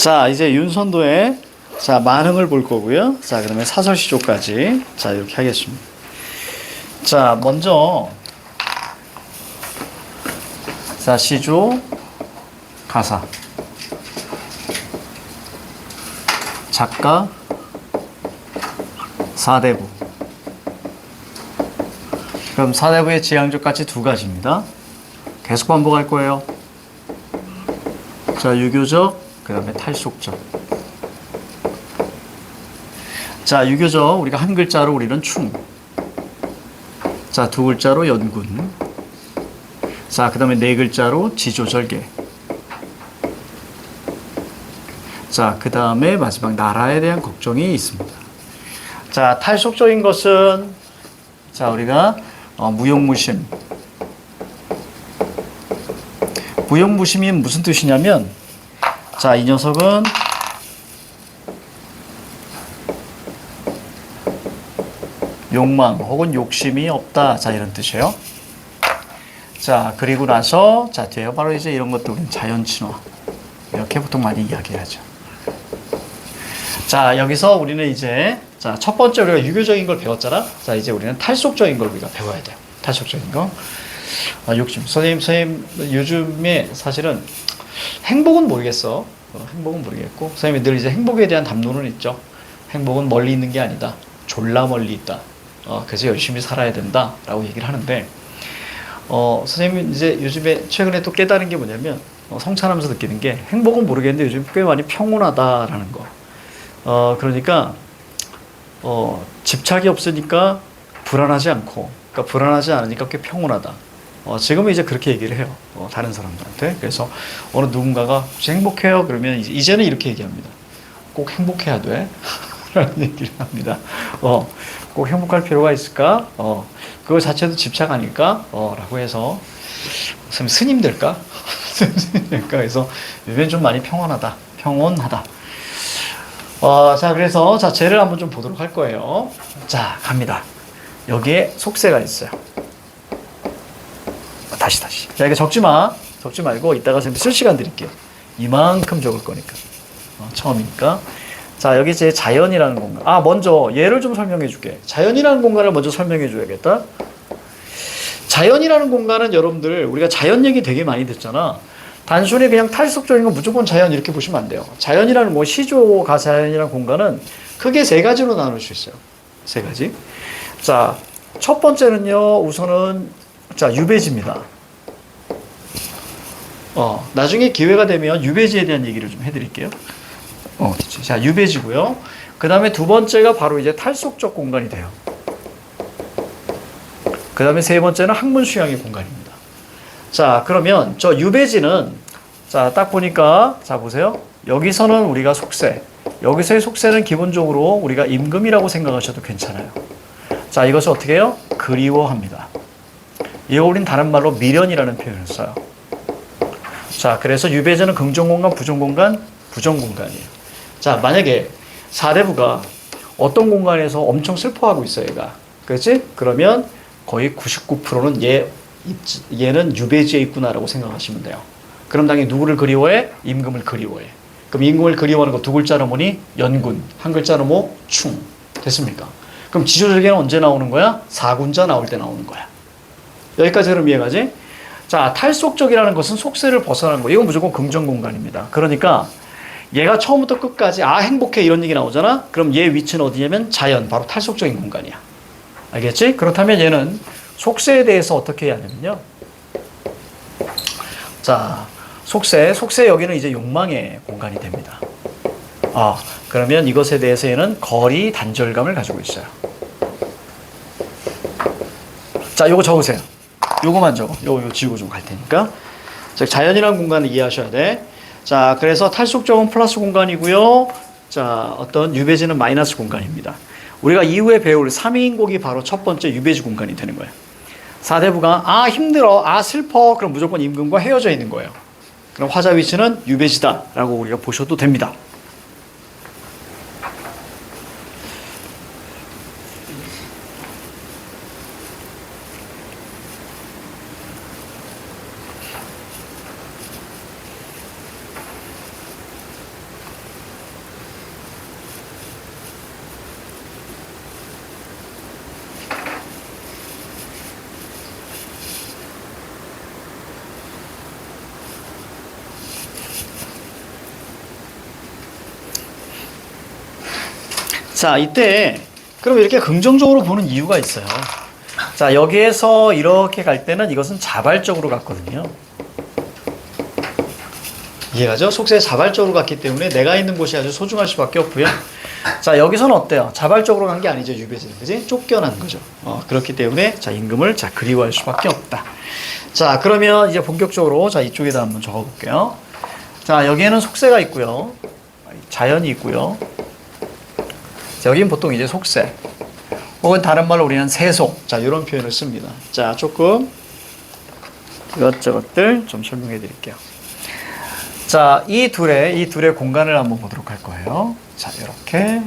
자, 이제 윤선도의 자, 만흥을 볼 거고요. 자, 그러면 사설시조까지 자, 이렇게 하겠습니다. 자, 먼저 자, 시조, 가사, 작가, 사대부. 그럼 사대부의 지향적같이 두 가지입니다. 계속 반복할 거예요. 자, 유교적, 그 다음에 탈속적. 자, 유교적, 우리가 한 글자로 우리는 충. 자, 두 글자로 연군. 자, 그 다음에 네 글자로 지조절개. 자, 그 다음에 마지막 나라에 대한 걱정이 있습니다. 자, 탈속적인 것은 자, 우리가 무용무심. 무용무심이 무슨 뜻이냐면 자, 이 녀석은 욕망 혹은 욕심이 없다. 자, 이런 뜻이에요. 자, 그리고 나서 자, 뒤에 바로 이제 이런 것도 우리는 자연친화. 이렇게 보통 많이 이야기하죠. 자, 여기서 우리는 이제 자, 첫 번째 우리가 유교적인 걸 배웠잖아. 자, 이제 우리는 탈속적인 걸 우리가 배워야 돼요. 탈속적인 거. 욕심. 선생님, 요즘에 사실은 행복은 모르겠어. 행복은 모르겠고, 선생님이 늘 이제 행복에 대한 담론은 있죠. 행복은 멀리 있는 게 아니다. 졸라 멀리 있다. 그래서 열심히 살아야 된다. 라고 얘기를 하는데, 선생님이 이제 요즘에 최근에 또 깨달은 게 뭐냐면, 성찰하면서 느끼는 게 행복은 모르겠는데 요즘 꽤 많이 평온하다라는 거. 그러니까, 집착이 없으니까 불안하지 않고, 그러니까 불안하지 않으니까 꽤 평온하다. 지금은 이제 그렇게 얘기를 해요. 다른 사람들한테. 그래서 어느 누군가가 혹시 행복해요? 그러면 이제는 이렇게 얘기합니다. 꼭 행복해야 돼. 라는 얘기를 합니다. 꼭 행복할 필요가 있을까? 그거 자체도 집착 아닐까? 라고 해서 스님 될까? 스님 될까? 그래서 요즘 좀 많이 평온하다. 평온하다. 자, 그래서 자, 쟤를 한번 좀 보도록 할 거예요. 자, 갑니다. 여기에 속세가 있어요. 다시. 자, 이거 적지 말고 이따가 쓸 시간 드릴게요. 이만큼 적을 거니까. 처음이니까. 자, 여기 제 자연이라는 공간. 먼저 얘를 좀 설명해 줄게. 자연이라는 공간을 먼저 설명해 줘야겠다. 자연이라는 공간은 여러분들 우리가 자연 얘기 되게 많이 듣잖아. 단순히 그냥 탈속적인 건 무조건 자연 이렇게 보시면 안 돼요. 자연이라는 거, 시조가 자연이라는 공간은 크게 세 가지로 나눌 수 있어요. 세 가지. 자, 첫 번째는요, 우선은 자, 유배지입니다. 나중에 기회가 되면 유배지에 대한 얘기를 좀 해드릴게요. 자, 유배지고요. 그 다음에 두 번째가 바로 이제 탈속적 공간이 돼요. 그 다음에 세 번째는 학문 수양의 공간입니다. 자, 그러면 저 유배지는 자, 딱 보니까 자, 보세요. 여기서는 우리가 속세. 여기서의 속세는 기본적으로 우리가 임금이라고 생각하셔도 괜찮아요. 자, 이것을 어떻게 해요? 그리워합니다. 이거 우린 다른 말로 미련이라는 표현을 써요. 자, 그래서 유배지는 긍정공간, 부정공간, 부정공간이에요. 자, 만약에 사대부가 어떤 공간에서 엄청 슬퍼하고 있어요, 얘가. 그렇지? 그러면 거의 99%는 얘는 유배지에 있구나라고 생각하시면 돼요. 그럼 당연히 누구를 그리워해? 임금을 그리워해. 그럼 임금을 그리워하는 거 두 글자로 뭐니? 연군. 한 글자로 뭐? 충. 됐습니까? 그럼 지조절개는 언제 나오는 거야? 사군자 나올 때 나오는 거야. 여기까지 그럼 이해가지? 자, 탈속적이라는 것은 속세를 벗어나는 거. 이건 무조건 긍정 공간입니다. 그러니까 얘가 처음부터 끝까지 행복해 이런 얘기 나오잖아? 그럼 얘 위치는 어디냐면 자연, 바로 탈속적인 공간이야. 알겠지? 그렇다면 얘는 속세에 대해서 어떻게 해야 하냐면요. 자, 속세 여기는 이제 욕망의 공간이 됩니다. 그러면 이것에 대해서 얘는 거리 단절감을 가지고 있어요. 자, 요거 적으세요. 요거만 적어. 요거 지우고 좀 갈 테니까. 자, 자연이라는 공간을 이해하셔야 돼. 자, 그래서 탈속적은 플러스 공간이고요. 자, 어떤 유배지는 마이너스 공간입니다. 우리가 이후에 배울 3인곡이 바로 첫 번째 유배지 공간이 되는 거예요. 사대부가 힘들어, 슬퍼. 그럼 무조건 임금과 헤어져 있는 거예요. 그럼 화자 위치는 유배지다라고 우리가 보셔도 됩니다. 자, 이때 그럼 이렇게 긍정적으로 보는 이유가 있어요. 자, 여기에서 이렇게 갈 때는 이것은 자발적으로 갔거든요. 이해가죠? 속세에 자발적으로 갔기 때문에 내가 있는 곳이 아주 소중할 수밖에 없고요. 자, 여기서는 어때요? 자발적으로 간 게 아니죠, 유배지는. 그지? 쫓겨난 거죠. 그렇기 때문에 자, 임금을 자, 그리워할 수밖에 없다. 자, 그러면 이제 본격적으로 자, 이쪽에다 한번 적어 볼게요. 자, 여기에는 속세가 있고요. 자연이 있고요. 자, 여기는 보통 이제 속세. 혹은 다른 말로 우리는 세속. 자, 이런 표현을 씁니다. 자, 조금 이것저것들 좀 설명해 드릴게요. 자, 이 둘의 공간을 한번 보도록 할 거예요. 자, 이렇게.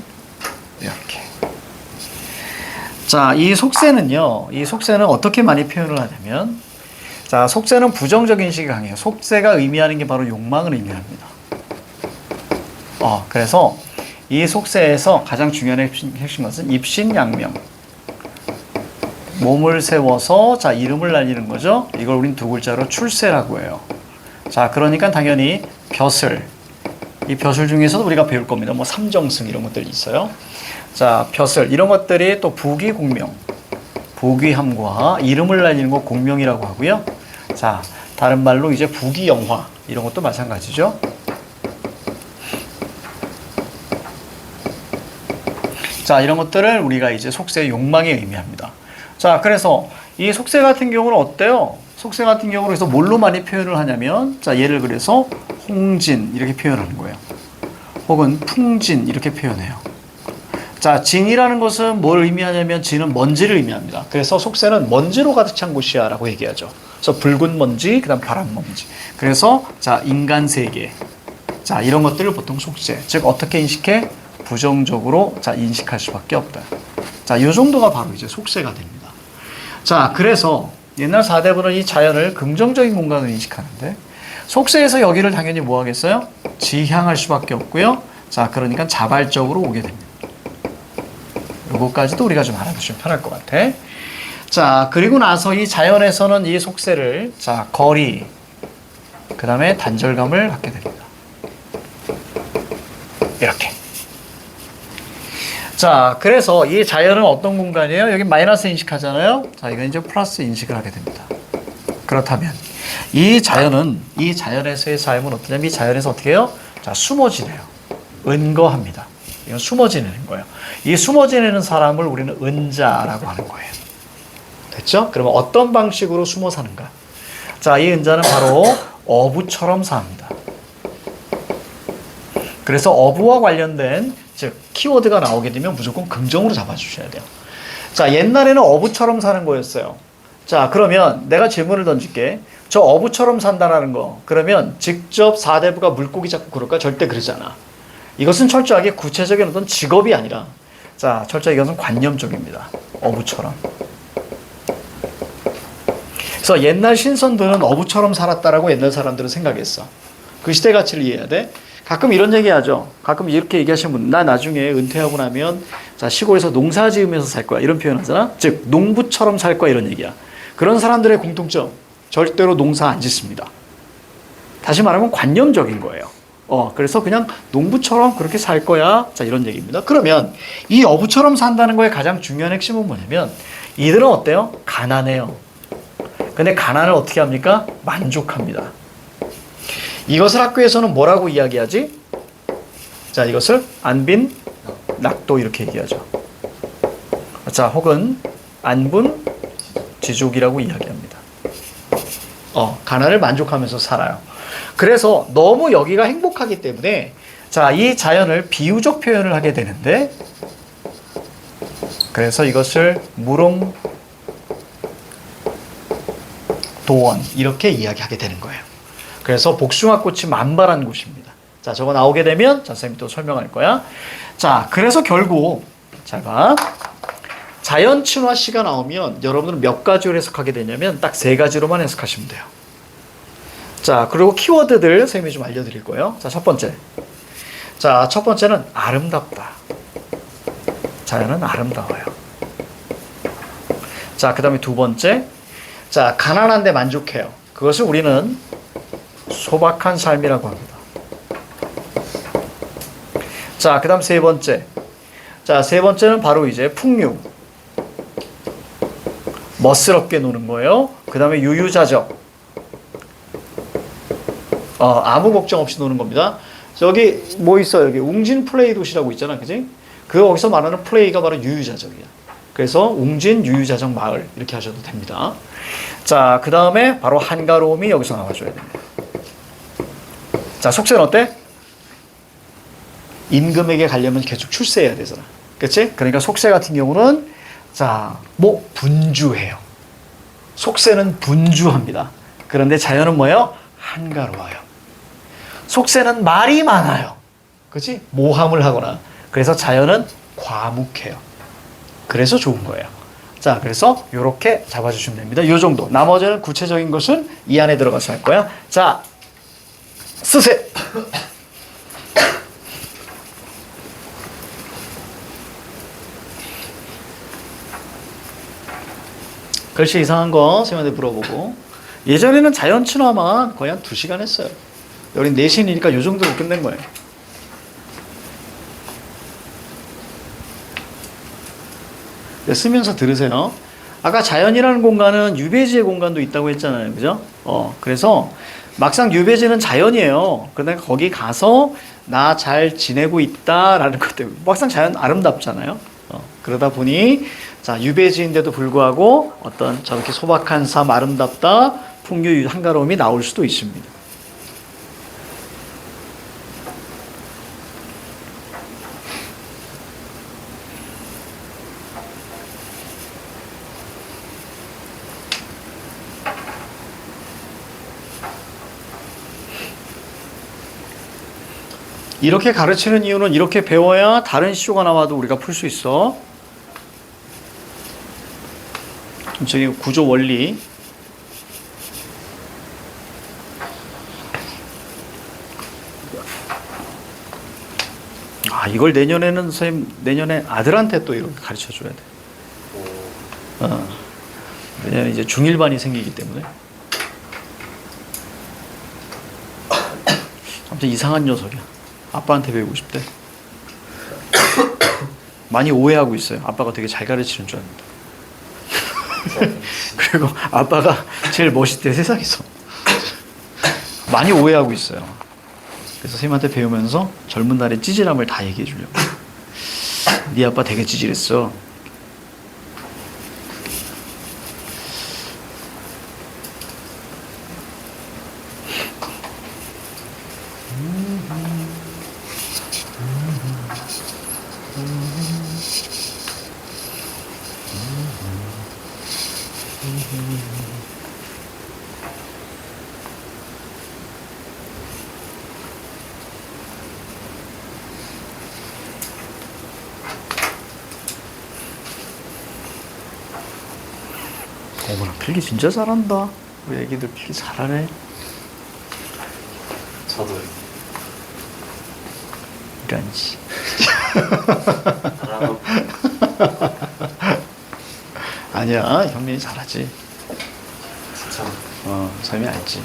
자, 이 속세는 어떻게 많이 표현을 하냐면, 자, 속세는 부정적 인식이 강해요. 속세가 의미하는 게 바로 욕망을 의미합니다. 그래서 이 속세에서 가장 중요한 핵심 것은 입신양명. 몸을 세워서 자, 이름을 날리는 거죠. 이걸 우린 두 글자로 출세라고 해요. 자, 그러니까 당연히 벼슬. 이 벼슬 중에서도 우리가 배울 겁니다. 뭐 삼정승 이런 것들이 있어요. 자, 벼슬 이런 것들이 또 부귀공명, 부귀함과 이름을 날리는 거 공명이라고 하고요. 자, 다른 말로 이제 부귀영화 이런 것도 마찬가지죠. 자, 이런 것들을 우리가 이제 속세의 욕망에 의미합니다. 자, 그래서 이 속세 같은 경우는 어때요? 속세 같은 경우는 그래서 뭘로 많이 표현을 하냐면, 자, 예를 들어서 홍진 이렇게 표현하는 거예요. 혹은 풍진 이렇게 표현해요. 자, 진이라는 것은 뭘 의미하냐면 진은 먼지를 의미합니다. 그래서 속세는 먼지로 가득 찬 곳이야 라고 얘기하죠. 그래서 붉은 먼지, 그 다음 파란 먼지. 그래서 자, 인간 세계. 자, 이런 것들을 보통 속세. 즉 어떻게 인식해? 부정적으로 자, 인식할 수밖에 없다. 자, 이 정도가 바로 이제 속세가 됩니다. 자, 그래서 옛날 사대부는 이 자연을 긍정적인 공간으로 인식하는데, 속세에서 여기를 당연히 뭐 하겠어요? 지향할 수밖에 없고요. 자, 그러니까 자발적으로 오게 됩니다. 요거까지도 우리가 좀 알아두시면 편할 것 같아. 자, 그리고 나서 이 자연에서는 이 속세를 자, 거리, 그 다음에 단절감을 갖게 됩니다. 이렇게. 자, 그래서 이 자연은 어떤 공간이에요? 여기 마이너스 인식하잖아요. 자, 이건 이제 플러스 인식을 하게 됩니다. 그렇다면 이 자연에서의 삶은 어떠냐면 이 자연에서 어떻게 해요? 자, 숨어 지내요. 은거합니다. 이건 숨어 지내는 거예요. 이 숨어 지내는 사람을 우리는 은자라고 하는 거예요. 됐죠? 그러면 어떤 방식으로 숨어 사는가? 자, 이 은자는 바로 어부처럼 삽니다. 그래서 어부와 관련된 즉 키워드가 나오게 되면 무조건 긍정으로 잡아주셔야 돼요. 자, 옛날에는 어부처럼 사는 거였어요. 자, 그러면 내가 질문을 던질게. 저 어부처럼 산다라는 거, 그러면 직접 사대부가 물고기 잡고 그럴까? 절대 그러지 않아. 이것은 철저하게 구체적인 어떤 직업이 아니라, 자, 철저하게 이것은 관념적입니다. 어부처럼. 그래서 옛날 신선들은 어부처럼 살았다라고 옛날 사람들은 생각했어. 그 시대 가치를 이해해야 돼. 가끔 이런 얘기 하죠. 가끔 이렇게 얘기하시는 분, 나 나중에 은퇴하고 나면 자, 시골에서 농사 지으면서 살 거야. 이런 표현 하잖아. 즉, 농부처럼 살 거야. 이런 얘기야. 그런 사람들의 공통점, 절대로 농사 안 짓습니다. 다시 말하면 관념적인 거예요. 그래서 그냥 농부처럼 그렇게 살 거야. 자, 이런 얘기입니다. 그러면 이 어부처럼 산다는 거의 가장 중요한 핵심은 뭐냐면, 이들은 어때요? 가난해요. 근데 가난을 어떻게 합니까? 만족합니다. 이것을 학교에서는 뭐라고 이야기하지? 자, 이것을 안빈 낙도 이렇게 얘기하죠. 자, 혹은 안분 지족이라고 이야기합니다. 가난을 만족하면서 살아요. 그래서 너무 여기가 행복하기 때문에 자, 이 자연을 비유적 표현을 하게 되는데, 그래서 이것을 무롱 도원 이렇게 이야기하게 되는 거예요. 그래서 복숭아꽃이 만발한 곳입니다. 자, 저거 나오게 되면 자, 선생님이 또 설명할 거야. 자, 그래서 결국 잘 봐. 자연 친화 시가 나오면 여러분들은 몇 가지로 해석하게 되냐면 딱 세 가지로만 해석하시면 돼요. 자, 그리고 키워드들 선생님이 좀 알려드릴 거예요. 자, 첫 번째. 자, 첫 번째는 아름답다. 자연은 아름다워요. 자, 그 다음에 두 번째. 자, 가난한데 만족해요. 그것을 우리는 소박한 삶이라고 합니다. 자, 그 다음 세 번째. 자, 세 번째는 바로 이제 풍류. 멋스럽게 노는 거예요. 그 다음에 유유자적. 아무 걱정 없이 노는 겁니다. 저기 뭐 있어요? 여기 웅진 플레이 도시라고 있잖아, 그지? 그 거기서 말하는 플레이가 바로 유유자적이야. 그래서 웅진 유유자적 마을 이렇게 하셔도 됩니다. 자, 그 다음에 바로 한가로움이 여기서 나와줘야 됩니다. 자, 속세는 어때? 임금에게 가려면 계속 출세해야 되잖아. 그치? 그러니까 속세 같은 경우는 자, 뭐 분주해요. 속세는 분주합니다. 그런데 자연은 뭐예요? 한가로워요. 속세는 말이 많아요. 그치? 모함을 하거나. 그래서 자연은 과묵해요. 그래서 좋은 거예요. 자, 그래서 이렇게 잡아주시면 됩니다. 이 정도. 나머지는 구체적인 것은 이 안에 들어가서 할 거야. 자, 쓰세. 글씨 이상한 거 선생님한테 물어보고. 예전에는 자연 친화만 거의 한 2시간 했어요. 우리 내신이니까 이 정도로 끝낸 거예요. 쓰면서 들으세요. 아까 자연이라는 공간은 유배지의 공간도 있다고 했잖아요. 그죠? 그래서 막상 유배지는 자연이에요. 그런데 거기 가서 나 잘 지내고 있다라는 것 때문에 막상 자연 아름답잖아요. 그러다 보니 자, 유배지인데도 불구하고 어떤 저렇게 소박한 삶 아름답다, 풍류 한가로움이 나올 수도 있습니다. 이렇게 가르치는 이유는 이렇게 배워야 다른 시조가 나와도 우리가 풀 수 있어. 저기 구조 원리. 이걸 내년에는 선생님, 내년에 아들한테 또 이렇게 가르쳐 줘야 돼. 왜냐면 이제 중1반이 생기기 때문에. 아무튼 이상한 녀석이야. 아빠한테 배우고 싶대. 많이 오해하고 있어요. 아빠가 되게 잘 가르치는 줄 압니다. 그리고 아빠가 제일 멋있대, 세상에서. 많이 오해하고 있어요. 그래서 선생님한테 배우면서 젊은 날의 찌질함을 다 얘기해 주려고. 네 아빠 되게 찌질했어. 어머나, 필기 진짜 잘한다. 우리 애기들 필기 잘하네. 저도요. 이런지. 아니야, 형님이 잘하지. 진짜. 선생님이 알지.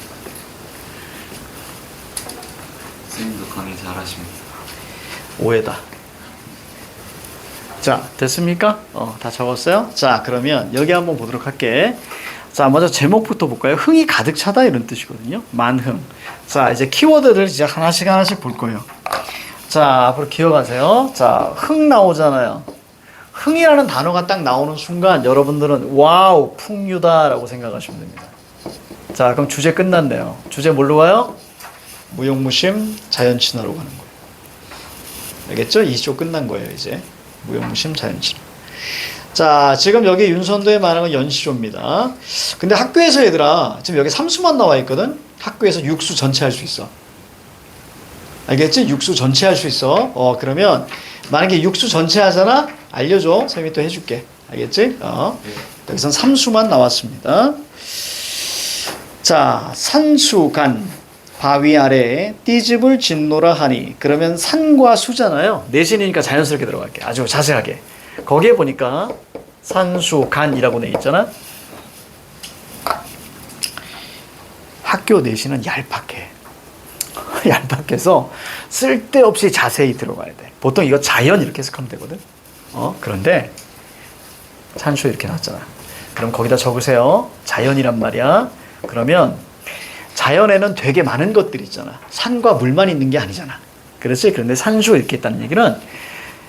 선생님도 강의 잘하십니다. 오해다. 자, 됐습니까? 다 적었어요? 자, 그러면 여기 한번 보도록 할게. 자, 먼저 제목부터 볼까요? 흥이 가득 차다 이런 뜻이거든요. 만흥. 자, 이제 키워드를 이제 하나씩 볼 거예요. 자, 앞으로 기억하세요. 자, 흥 나오잖아요. 흥이라는 단어가 딱 나오는 순간 여러분들은 와우, 풍류다라고 생각하시면 됩니다. 자, 그럼 주제 끝났네요. 주제 뭘로 가요? 무용무심, 자연친화로 가는 거예요. 알겠죠? 2조 끝난 거예요, 이제. 무용무심, 자연친화. 자, 지금 여기 윤선도에 말하는 건 연시조입니다. 근데 학교에서 얘들아, 지금 여기 3수만 나와 있거든? 학교에서 6수 전체 할 수 있어. 알겠지? 6수 전체 할 수 있어. 그러면 만약에 6수 전체 하잖아? 알려줘. 선생님이 또 해줄게. 알겠지? 여기선 3수만 나왔습니다. 자, 산수간. 바위 아래에 띠집을 짓노라 하니. 그러면 산과 수잖아요. 내신이니까 자연스럽게 들어갈게. 아주 자세하게. 거기에 보니까 산수간이라고 돼 있잖아. 학교 내신은 얄팍해. 얄팍해서 쓸데없이 자세히 들어가야 돼. 보통 이거 자연 이렇게 해석하면 되거든. 그런데 산수 이렇게 나왔잖아. 그럼 거기다 적으세요. 자연이란 말이야. 그러면 자연에는 되게 많은 것들이 있잖아. 산과 물만 있는 게 아니잖아. 그렇지? 그런데 산수 이렇게 있다는 얘기는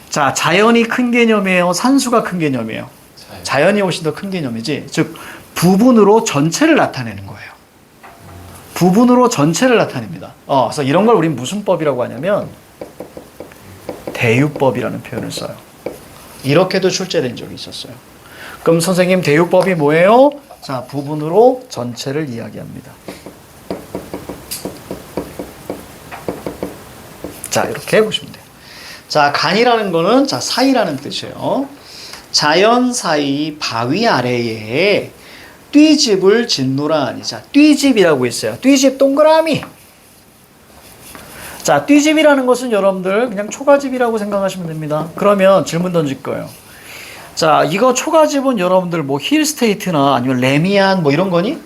자, 자연이 큰 개념이에요. 산수가 큰 개념이에요. 자연이 훨씬 더 큰 개념이지. 즉 부분으로 전체를 나타내는 거예요. 부분으로 전체를 나타냅니다. 그래서 이런 걸 우리는 무슨 법이라고 하냐면 대유법이라는 표현을 써요. 이렇게도 출제된 적이 있었어요. 그럼 선생님 대유법이 뭐예요? 자, 부분으로 전체를 이야기합니다. 자, 이렇게 보시면 돼요. 자, 간이라는 거는 자, 사이라는 뜻이에요. 자연 사이 바위 아래에 띠집을 짓노라 하니. 자, 띠집이라고 있어요. 띠집 동그라미. 자, 띠집이라는 것은 여러분들 그냥 초가집이라고 생각하시면 됩니다. 그러면 질문 던질 거예요. 자, 이거 초가집은 여러분들 뭐 힐스테이트나 아니면 레미안 뭐 이런 거니?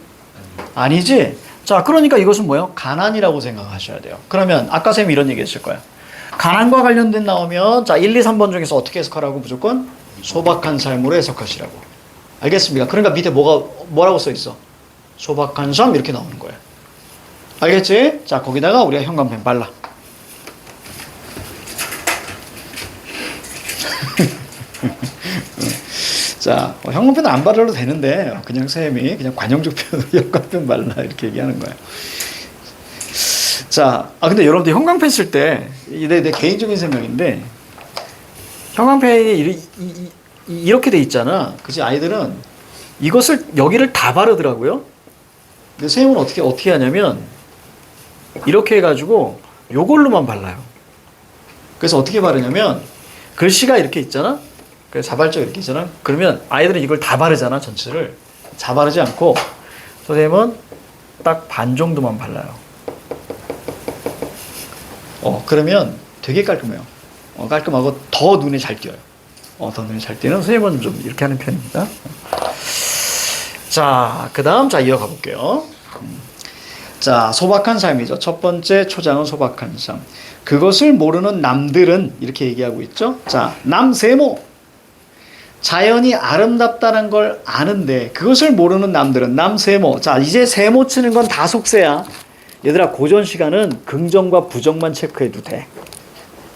아니지? 자, 그러니까 이것은 뭐예요? 가난이라고 생각하셔야 돼요. 그러면 아까 선생님이 이런 얘기 했을 거예요. 가난과 관련된 나오면 자, 1, 2, 3번 중에서 어떻게 해석하라고? 무조건 소박한 삶으로 해석하시라고. 알겠습니까? 그러니까 밑에 뭐라고 써 있어? 소박한 삶 이렇게 나오는 거예요. 알겠지? 자, 거기다가 우리가 형광펜 발라. 자, 형광펜은 안 발라도 되는데 그냥 쌤이 그냥 관용적 표현으로 형광펜 발라 이렇게 얘기하는 거예요. 자, 근데 여러분들 형광펜 쓸 때 내 개인적인 생각인데 형광펜이 이렇게 돼 있잖아. 그치? 아이들은 이것을 여기를 다 바르더라고요. 근데 선생님은 어떻게 하냐면 이렇게 해가지고 요걸로만 발라요. 그래서 어떻게 바르냐면 글씨가 이렇게 있잖아. 그래서 자발적 이렇게 있잖아. 그러면 아이들은 이걸 다 바르잖아. 전체를 다 바르지 않고 선생님은 딱 반 정도만 발라요. 그러면 되게 깔끔해요. 깔끔하고 더 눈에 잘 띄어요. 더 눈에 잘 띄는 선생님은 좀 이렇게 하는 편입니다. 자, 그 다음 자 이어가 볼게요. 자, 소박한 삶이죠. 첫 번째 초장은 소박한 삶. 그것을 모르는 남들은 이렇게 얘기하고 있죠. 자, 남세모. 자연이 아름답다는 걸 아는데 그것을 모르는 남들은 남세모. 자, 이제 세모 치는 건 다 속세야. 얘들아, 고전 시간은 긍정과 부정만 체크해도 돼.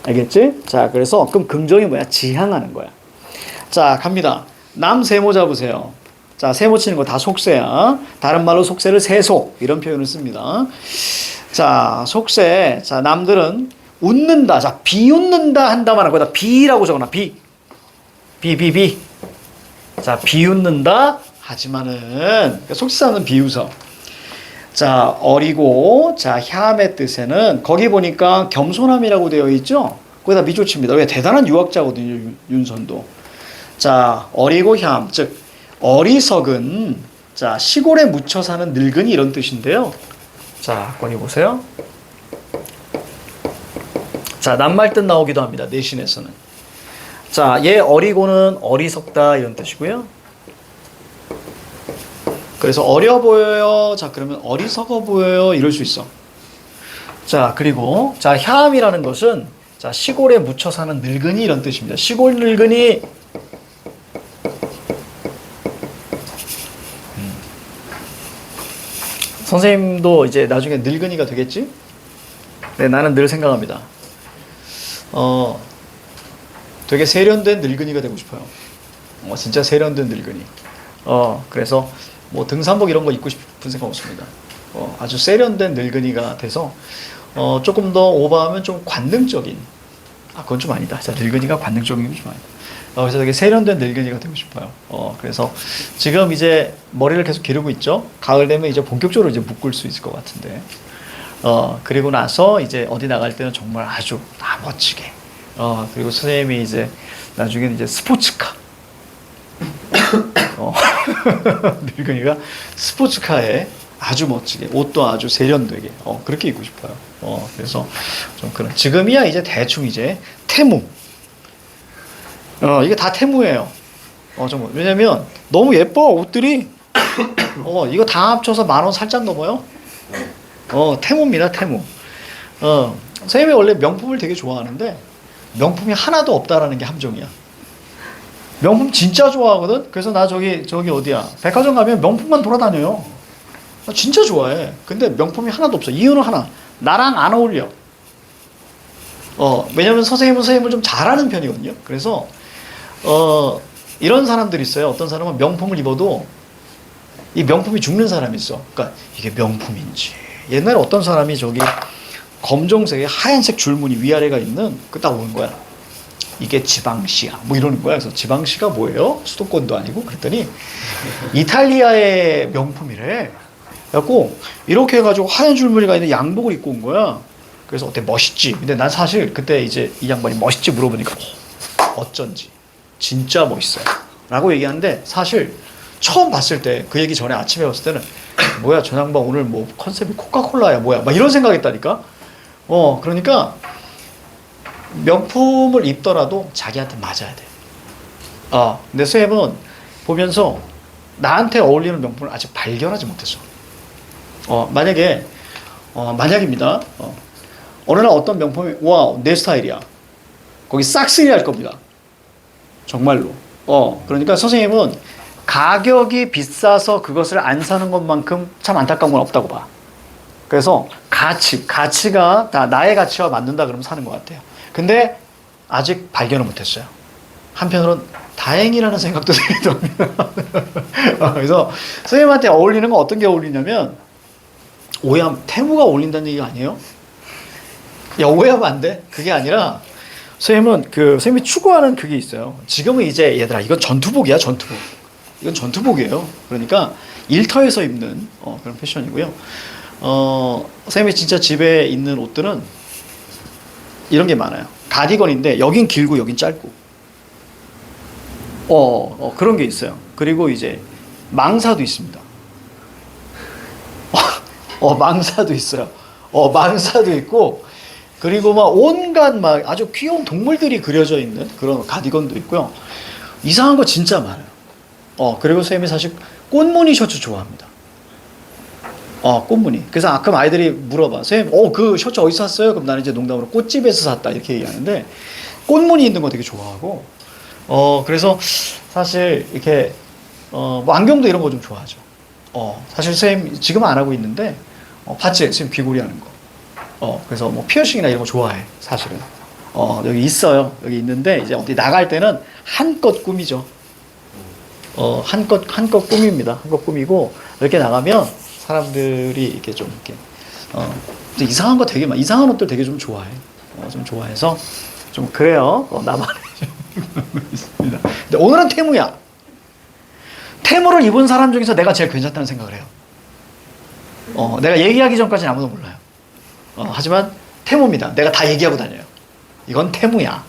알겠지? 자, 그래서 그럼 긍정이 뭐야? 지향하는 거야. 자, 갑니다. 남세모 잡으세요. 자, 세모 치는 거 다 속세야. 다른 말로 속세를 세속 이런 표현을 씁니다. 자, 속세. 자, 남들은 웃는다. 자, 비웃는다 한다만 거기다 비라고 적어놔. 비. 자, 비웃는다 하지만은 속세사는 비웃어. 자, 어리고 자, 혐의 뜻에는 거기 보니까 겸손함이라고 되어 있죠. 거기다 미조치입니다. 왜? 대단한 유학자거든요, 윤선도. 자, 어리고 혐, 즉 어리석은 자, 시골에 묻혀 사는 늙은이 이런 뜻인데요. 자, 거기 보세요. 자, 낱말 뜻 나오기도 합니다. 내신에서는. 자, 얘 어리고는 어리석다 이런 뜻이고요. 그래서 어려 보여요. 자, 그러면 어리석어 보여요. 이럴 수 있어. 자, 그리고 자, 혐이라는 것은 자, 시골에 묻혀 사는 늙은이 이런 뜻입니다. 시골 늙은이. 선생님도 이제 나중에 늙은이가 되겠지? 네, 나는 늘 생각합니다. 되게 세련된 늙은이가 되고 싶어요. 진짜 세련된 늙은이. 그래서 뭐 등산복 이런 거 입고 싶은 생각 없습니다. 아주 세련된 늙은이가 돼서 조금 더 오버하면 좀 관능적인. 그건 좀 아니다. 자, 늙은이가 관능적인 게 좀 아니다. 그래서 되게 세련된 늙은이가 되고 싶어요. 그래서 지금 이제 머리를 계속 기르고 있죠. 가을 되면 이제 본격적으로 이제 묶을 수 있을 것 같은데. 그리고 나서 이제 어디 나갈 때는 정말 아주 다 멋지게. 그리고 선생님이 이제 나중에는 이제 스포츠카. 늙은이가 스포츠카에 아주 멋지게 옷도 아주 세련되게 그렇게 입고 싶어요. 그래서 좀 그런 지금이야 이제 대충 이제 태무. 이게 다 태무예요. 정말 왜냐면 너무 예뻐 옷들이. 이거 다 합쳐서 10,000원 살짝 넘어요. 태무입니다, 태무. 선생님이 원래 명품을 되게 좋아하는데 명품이 하나도 없다라는 게 함정이야. 명품 진짜 좋아하거든. 그래서 나 저기 어디야? 백화점 가면 명품만 돌아다녀요. 나 진짜 좋아해. 근데 명품이 하나도 없어. 이유는 하나. 나랑 안 어울려. 왜냐면 선생님을 좀 잘하는 편이거든요. 그래서 이런 사람들이 있어요. 어떤 사람은 명품을 입어도 이 명품이 죽는 사람이 있어. 그러니까 이게 명품인지. 옛날에 어떤 사람이 저기 검정색에 하얀색 줄무늬 위아래가 있는 그 딱 오는 거야. 이게 지방시야. 뭐 이러는 거야. 그래서 지방시가 뭐예요? 수도권도 아니고. 그랬더니 이탈리아의 명품이래. 그래갖고 이렇게 해가지고 하얀 줄무늬가 있는 양복을 입고 온 거야. 그래서 어때? 멋있지? 근데 난 사실 그때 이제 이 양반이 멋있지 물어보니까 어쩐지 진짜 멋있어요. 라고 얘기하는데 사실 처음 봤을 때 그 얘기 전에 아침에 봤을 때는 뭐야 저 양반 오늘 뭐 컨셉이 코카콜라야 뭐야 막 이런 생각했다니까. 그러니까 명품을 입더라도 자기한테 맞아야 돼. 근데 쌤은 보면서 나한테 어울리는 명품을 아직 발견하지 못했어. 만약입니다. 어느 날 어떤 명품이 와 내 스타일이야. 거기 싹쓸이 할 겁니다. 정말로. 그러니까 선생님은 가격이 비싸서 그것을 안 사는 것만큼 참 안타까운 건 없다고 봐. 그래서 가치가 다 나의 가치와 맞는다 그러면 사는 것 같아요. 근데 아직 발견을 못했어요. 한편으로는 다행이라는 생각도 들더라고요. 그래서 선생님한테 어울리는 건 어떤 게 어울리냐면 오해하면 태무가 어울린다는 얘기가 아니에요. 야 오해하면 안 돼. 그게 아니라 선생님이 추구하는 그게 있어요. 지금은 이제 얘들아 이건 전투복이야 전투복. 이건 전투복이에요. 그러니까 일터에서 입는 그런 패션이고요. 선생님이 진짜 집에 있는 옷들은 이런 게 많아요. 가디건인데 여긴 길고 여긴 짧고 그런 게 있어요. 그리고 이제 망사도 있습니다. 망사도 있어요. 망사도 있고 그리고 막 온갖 막 아주 귀여운 동물들이 그려져 있는 그런 가디건도 있고요. 이상한 거 진짜 많아요. 그리고 선생님이 사실 꽃무늬 셔츠 좋아합니다. 꽃무늬. 그래서 가끔 아이들이 물어봐. 선생님, 그 셔츠 어디서 샀어요? 그럼 나는 이제 농담으로 꽃집에서 샀다. 이렇게 얘기하는데, 꽃무늬 있는 거 되게 좋아하고, 그래서 사실 이렇게, 뭐 안경도 이런 거 좀 좋아하죠. 사실 선생님 지금 안 하고 있는데, 봤지? 선생님 귀걸이 하는 거. 그래서 뭐 피어싱이나 이런 거 좋아해. 사실은. 여기 있어요. 여기 있는데, 이제 어디 나갈 때는 한껏 꾸미죠. 한껏 꾸밉니다. 한껏 꾸미고, 이렇게 나가면, 사람들이 이렇게 좀 이렇게 이상한 거 되게 이상한 옷들 되게 좀 좋아해. 좀 좋아해서 좀 그래요. 나만의 있습니다. 근데 오늘은 태무야. 태무를 입은 사람 중에서 내가 제일 괜찮다는 생각을 해요. 내가 얘기하기 전까지는 아무도 몰라요. 하지만 태무입니다. 내가 다 얘기하고 다녀요. 이건 태무야.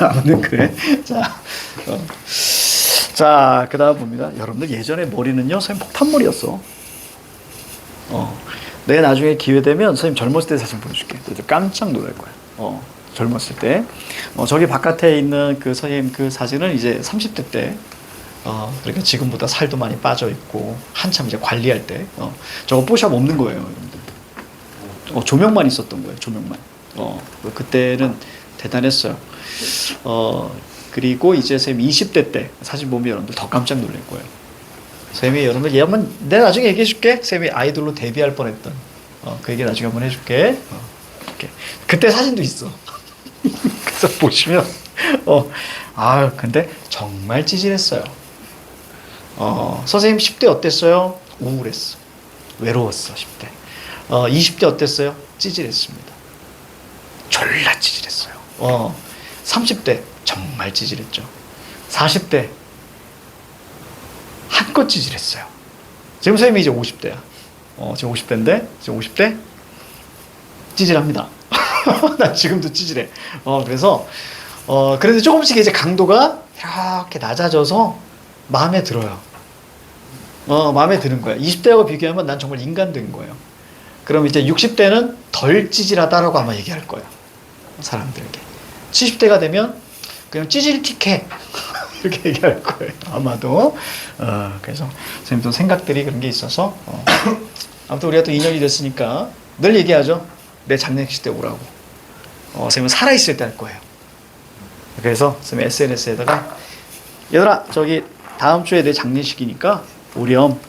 아무튼 그래. 자, 그 다음 봅니다. 여러분들 예전에 머리는요, 선생님 폭탄머리였어. 내가 나중에 기회 되면 선생님 젊었을 때 사진 보여줄게. 깜짝 놀랄 거야. 젊었을 때. 저기 바깥에 있는 그 선생님 그 사진은 이제 30대 때, 그러니까 지금보다 살도 많이 빠져 있고, 한참 이제 관리할 때, 저거 뽀샵 없는 거예요, 여러분들. 조명만 있었던 거예요, 조명만. 그때는 대단했어요. 그리고 이제 선생님 20대 때 사진 보면 여러분들 더 깜짝 놀랄 거예요. 선생님이 여러분들 얘기하면 내가 나중에 얘기해 줄게. 선생님이 아이돌로 데뷔할 뻔했던 그 얘기 나중에 한번 해줄게. 이렇게. 그때 사진도 있어. 그래서 보시면 근데 정말 찌질했어요. 선생님 10대 어땠어요? 우울했어. 외로웠어 10대. 20대 어땠어요? 찌질했습니다. 졸라 찌질했어요. 30대 정말 찌질했죠. 40대 한껏 찌질했어요. 지금 선생님이 이제 50대야. 지금 50대인데 지금 50대 찌질합니다. 나 지금도 찌질해. 그래서 그래도 조금씩 이제 강도가 이렇게 낮아져서 마음에 들어요. 마음에 드는 거야. 20대하고 비교하면 난 정말 인간 된 거예요. 그럼 이제 60대는 덜 찌질하다라고 아마 얘기할 거예요. 사람들에게. 70대가 되면 그냥 찌질틱해. 이렇게 얘기할 거예요. 아마도. 그래서 선생님도 생각들이 그런 게 있어서. 아무튼 우리가 또 인연이 됐으니까 늘 얘기하죠. 내 장례식 때 오라고. 선생님은 살아있을 때 할 거예요. 그래서 쌤 SNS에다가 얘들아 저기 다음 주에 내 장례식이니까 오렴.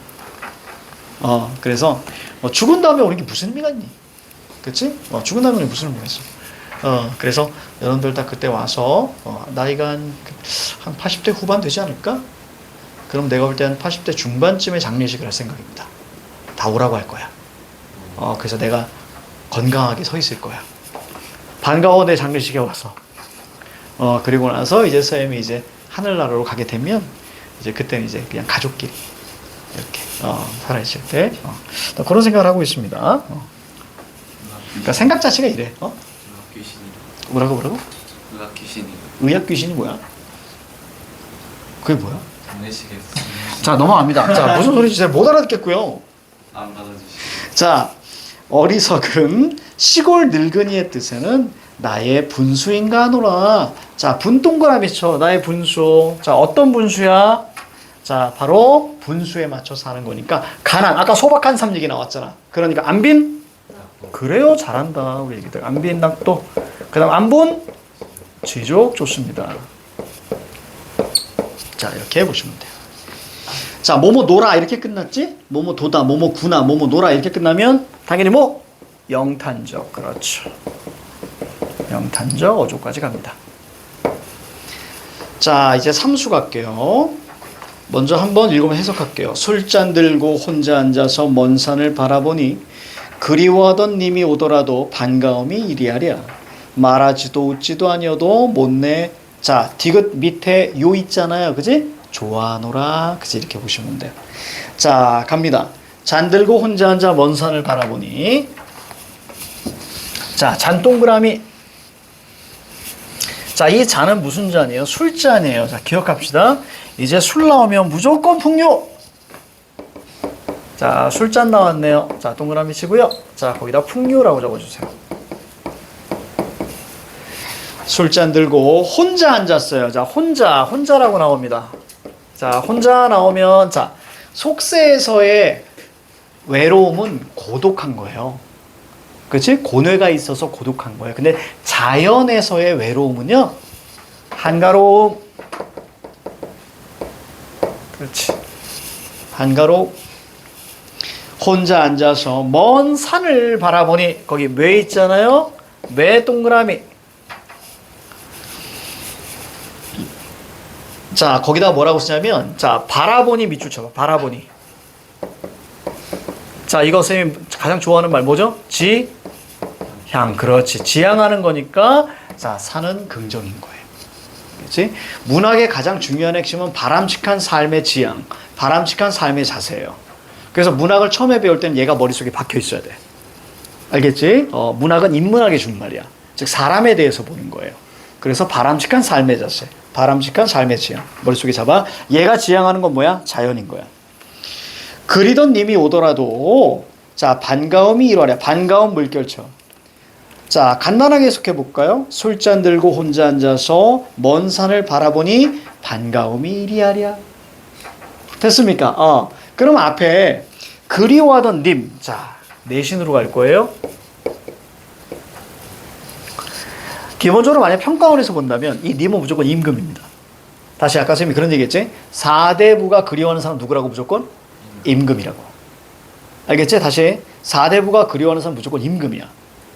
그래서 죽은 다음에 오는 게 무슨 의미가 있니? 그치? 죽은 다음에 무슨 의미가 있어? 그래서 여러분들 다 그때 와서 나이가 한 80대 후반 되지 않을까? 그럼 내가 볼 때 한 80대 중반쯤에 장례식을 할 생각입니다. 다 오라고 할 거야. 그래서 내가 건강하게 서 있을 거야. 반가워 내 장례식에 와서. 그리고 나서 이제 쌤이 이제 하늘나라로 가게 되면 이제 그때는 이제 그냥 가족끼리 이렇게 살아있을 때 그런 생각을 하고 있습니다. 그러니까 생각 자체가 이래. 의학 귀신이. 뭐라고? 의학 귀신이. 의학 귀신이 뭐야? 그게 뭐야? 장례식에서 자 넘어갑니다. 자 무슨 소리인지 잘 못 알아듣겠고요. 안 받아주시고. 자 어리석은 시골 늙은이의 뜻에는 나의 분수인가 하노라. 자 분 동그라미 쳐. 나의 분수. 자 어떤 분수야? 자 바로 분수에 맞춰서 하는 거니까 가난. 아까 소박한 삼 얘기 나왔잖아. 그러니까 안빈. 그래요 잘한다 우리 애기들. 안빈 낙도. 그 다음 안분 지족 좋습니다. 자 이렇게 보시면 돼요. 자 뭐뭐 놀아 이렇게 끝났지? 뭐뭐 도다 뭐뭐 구나 뭐뭐 놀아 이렇게 끝나면 당연히 뭐 영탄적. 그렇죠. 영탄적 어조까지 갑니다. 자 이제 삼수 갈게요. 먼저 한번 읽으면 해석할게요. 술잔 들고 혼자 앉아서 먼 산을 바라보니 그리워하던 님이 오더라도 반가움이 이리하랴. 말하지도 웃지도 아니어도 못내. 자 디귿 밑에 요 있잖아요. 그지? 좋아하노라. 그지? 이렇게 보시면 돼요. 자 갑니다. 잔 들고 혼자 앉아 먼 산을 바라보니. 자 잔 동그라미. 자, 이 잔은 무슨 잔이에요? 술잔이에요. 자, 기억합시다. 이제 술 나오면 무조건 풍요. 자, 술잔 나왔네요. 자, 동그라미 치고요. 자, 거기다 풍요라고 적어주세요. 술잔 들고 혼자 앉았어요. 자, 혼자라고 나옵니다. 자, 혼자 나오면, 자, 속세에서의 외로움은 고독한 거예요. 그치? 고뇌가 있어서 고독한 거예요. 근데 자연에서의 외로움은요, 한가로움. 그렇지. 한가로움. 혼자 앉아서 먼 산을 바라보니, 거기 매 있잖아요? 매 동그라미. 자, 거기다 뭐라고 쓰냐면, 자, 바라보니 밑줄 쳐봐. 바라보니. 자, 이거 선생님이 가장 좋아하는 말 뭐죠? 지향. 그렇지. 지향하는 거니까, 자, 산은 긍정인 거예요. 그렇지? 문학의 가장 중요한 핵심은 바람직한 삶의 지향, 바람직한 삶의 자세예요. 그래서 문학을 처음에 배울 때는 얘가 머릿속에 박혀 있어야 돼. 알겠지? 문학은 인문학의 준말이야. 즉, 사람에 대해서 보는 거예요. 그래서 바람직한 삶의 자세, 바람직한 삶의 지향. 머릿속에 잡아. 얘가 지향하는 건 뭐야? 자연인 거야. 그리던 님이 오더라도, 자, 반가움이 일화랴. 반가움 물결쳐. 자, 간단하게 해석해 볼까요? 술잔 들고 혼자 앉아서 먼 산을 바라보니 반가움이 이리하랴. 됐습니까? 그럼 앞에 그리워하던 님. 자, 내신으로 갈 거예요. 기본적으로 만약 평가원에서 본다면 이 님은 무조건 임금입니다. 다시 아까 선생님이 그런 얘기 했지? 4대부가 그리워하는 사람 누구라고 무조건? 임금이라고. 알겠지? 다시 4대부가 그리워하는 사람 무조건 임금이야.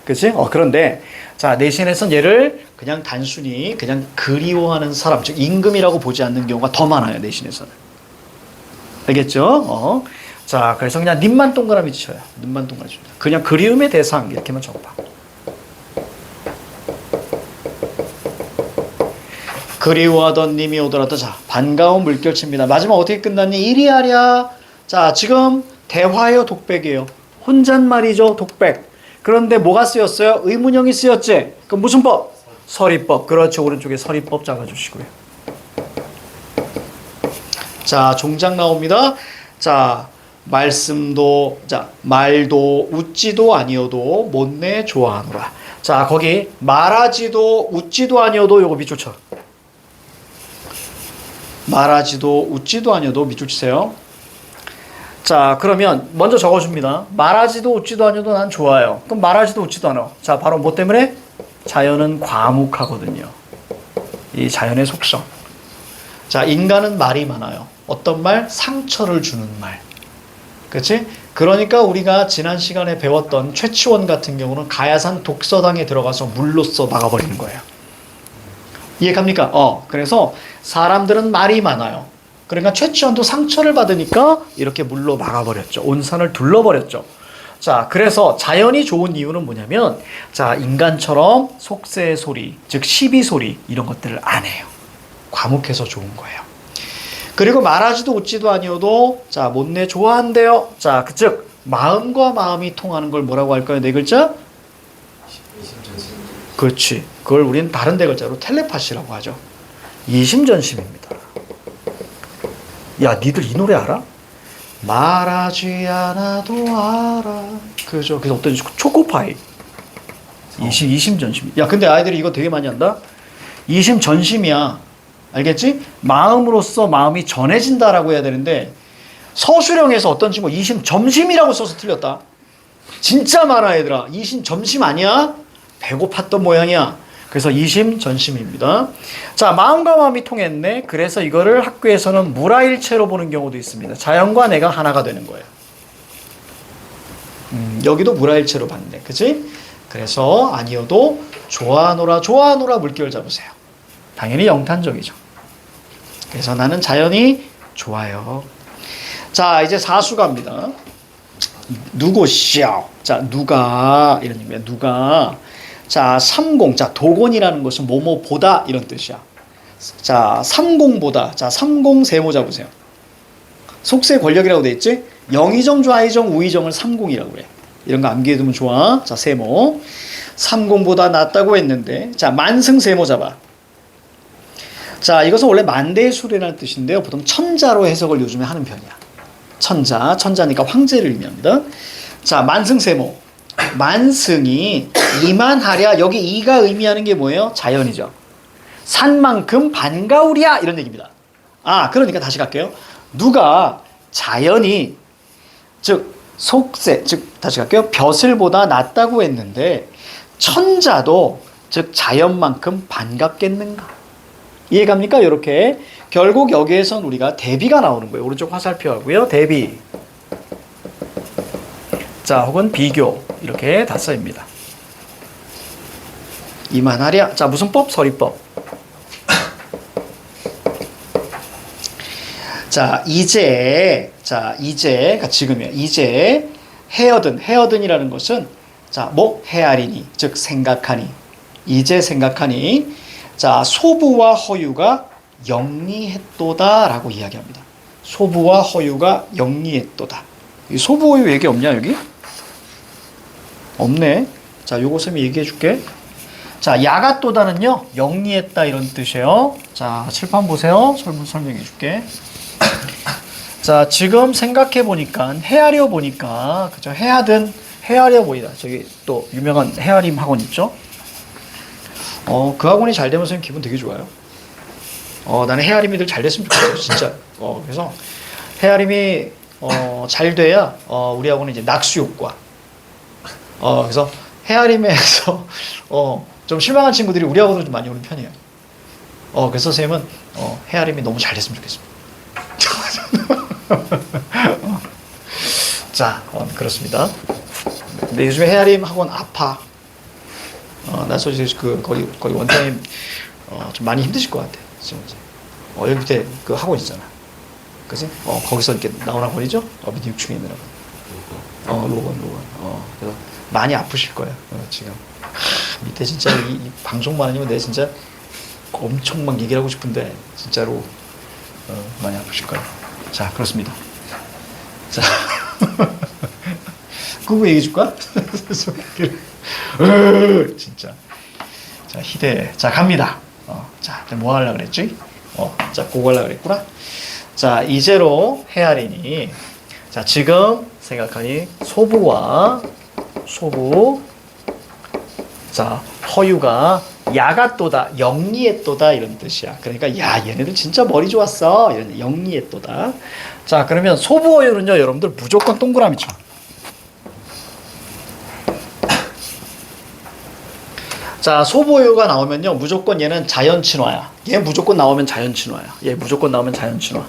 그치? 그런데 자 내신에선 얘를 그냥 단순히 그냥 그리워하는 사람, 즉 임금이라고 보지 않는 경우가 더 많아요. 내신에서는. 알겠죠? 자 그래서 그냥 님만 동그라미 쳐요. 님만 동그라미 칩니다. 그냥 그리움의 대상 이렇게만 적어봐. 그리워하던 님이 오더라도 자 반가운 물결칩니다. 마지막 어떻게 끝났니? 이리하랴. 자 지금 대화예요, 독백이에요. 혼잣말이죠, 독백. 그런데 뭐가 쓰였어요? 의문형이 쓰였지. 그럼 무슨 법? 서리법. 그렇죠. 오른쪽에 서리법 잡아주시고요. 자 종작 나옵니다. 자 말씀도, 자 말도 웃지도 아니어도 못내 좋아하노라. 자 거기 말하지도 웃지도 아니어도 요거 밑줄 쳐. 말하지도 웃지도 아니어도 밑줄 치세요. 자 그러면 먼저 적어줍니다. 말하지도 웃지도 아니어도 난 좋아요. 그럼 말하지도 웃지도 않아. 자 바로 뭐 때문에? 자연은 과묵하거든요. 이 자연의 속성. 자, 인간은 말이 많아요. 어떤 말? 상처를 주는 말. 그렇지? 그러니까 우리가 지난 시간에 배웠던 최치원 같은 경우는 가야산 독서당에 들어가서 물로써 막아버리는 거예요. 이해갑니까? 그래서 사람들은 말이 많아요. 그러니까 최치원도 상처를 받으니까 이렇게 물로 막아버렸죠. 온 산을 둘러버렸죠. 자, 그래서 자연이 좋은 이유는 뭐냐면, 자, 인간처럼 속세의 소리, 즉 시비 소리 이런 것들을 안 해요. 과묵해서 좋은 거예요. 그리고 말하지도 웃지도 아니어도, 자, 못내 좋아한대요. 자, 즉 마음과 마음이 통하는 걸 뭐라고 할까요? 네 글자? 그렇지. 그걸 우리는 다른 네 글자로 텔레파시라고 하죠. 이심전심입니다. 야, 니들 이 노래 알아? 말하지 않아도 알아. 그죠? 그래서 어떤 초코파이. 이심전심. 야, 근데 아이들이 이거 되게 많이 한다? 이심전심이야. 알겠지? 마음으로써 마음이 전해진다라고 해야 되는데, 서술형에서 어떤 친구 이심점심이라고 써서 틀렸다. 진짜 많아, 얘들아. 이심점심 아니야? 배고팠던 모양이야. 그래서 이심전심입니다. 자, 마음과 마음이 통했네. 그래서 이거를 학교에서는 무라일체로 보는 경우도 있습니다. 자연과 내가 하나가 되는 거예요. 여기도 무라일체로 봤네. 그치? 그래서 아니어도 좋아하노라 좋아하노라 물결 잡으세요. 당연히 영탄적이죠. 그래서 나는 자연이 좋아요. 자, 이제 사수 갑니다. 누구시오? 자, 누가 이런 의미야. 누가. 자, 삼공. 자, 도곤이라는 것은 뭐뭐보다 이런 뜻이야. 자, 삼공보다. 자, 삼공 세모 잡으세요. 속세 권력이라고 돼 있지? 영의정, 좌의정, 우의정을 삼공이라고 해. 이런 거 암기해두면 좋아. 자, 세모. 삼공보다 낫다고 했는데, 자, 만승 세모 잡아. 자, 이것은 원래 만대술이라는 뜻인데요. 보통 천자로 해석을 요즘에 하는 편이야. 천자니까 황제를 의미합니다. 자, 만승 세모. 만승이 이만하랴. 여기 이가 의미하는 게 뭐예요? 자연이죠. 산만큼 반가우랴 이런 얘기입니다. 아, 그러니까 다시 갈게요. 누가 자연이, 즉 속세, 즉 다시 갈게요. 벼슬보다 낫다고 했는데 천자도 즉 자연만큼 반갑겠는가? 이해갑니까? 이렇게 결국 여기에선 우리가 대비가 나오는 거예요. 오른쪽 화살표 하고요. 대비. 자, 혹은 비교 이렇게 다 써입니다. 이만하랴. 자, 무슨 법? 서리법. 자, 이제 그러니까 지금이야. 이제 헤어든이라는 것은 자, 뭐 헤아리니, 즉 생각하니, 이제 생각하니. 자, 소부와 허유가 영리했도다라고 이야기합니다. 소부와 허유가 영리했도다. 이 소부 허유 얘기 없냐 여기? 없네. 자, 요거 쌤이 얘기해 줄게. 자, 야가또다는요 영리했다 이런 뜻이에요. 자, 칠판 보세요. 설명해 줄게. 자, 지금 생각해 보니까 헤아려 보니까 그죠? 헤아려 보이다. 저기 또 유명한 헤아림 학원 있죠? 그 학원이 잘 되면 선생님 기분 되게 좋아요. 나는 헤아림이들 잘 됐으면 좋겠어요, 진짜. 그래서 헤아림이 잘 돼야 우리 학원은 이제 낙수 효과. 그래서 헤아림에서 좀 실망한 친구들이 우리 학원으로 좀 많이 오는 편이에요. 그래서 선생님은 헤아림이 너무 잘 됐으면 좋겠습니다. 자, 그렇습니다. 근데 요즘에 헤아림 학원 아파. 나 솔직히 거기 원장님 좀 많이 힘드실 것 같아. 지금 이제 여기 밑에 그 학원 있잖아. 그지? 거기서 이렇게 나오는 학원이죠? 밑에 6층에 있는 학원. 로건. 그래서 많이 아프실 거예요. 지금 밑에 진짜 이 방송만 아니면 내 진짜 엄청 막 얘기를 하고 싶은데 진짜로 많이 아프실 거예요. 자, 그렇습니다. 자, 그거 얘기해 줄까? 진짜. 자, 희대. 자, 갑니다. 자, 뭐 하려고 그랬지? 자, 그거 하려고 그랬구나. 자, 이제로 헤아리니. 자, 지금 생각하니 소부. 자, 허유가 야가또다, 영리했도다 이런 뜻이야. 그러니까 야, 얘네들 진짜 머리 좋았어. 이런 영리했도다. 자, 그러면 소부 허유는요, 여러분들 무조건 동그라미 쳐. 자, 소보호유가 나오면요, 무조건 얘는 자연친화야. 얘 무조건 나오면 자연친화야. 얘 무조건 나오면 자연친화.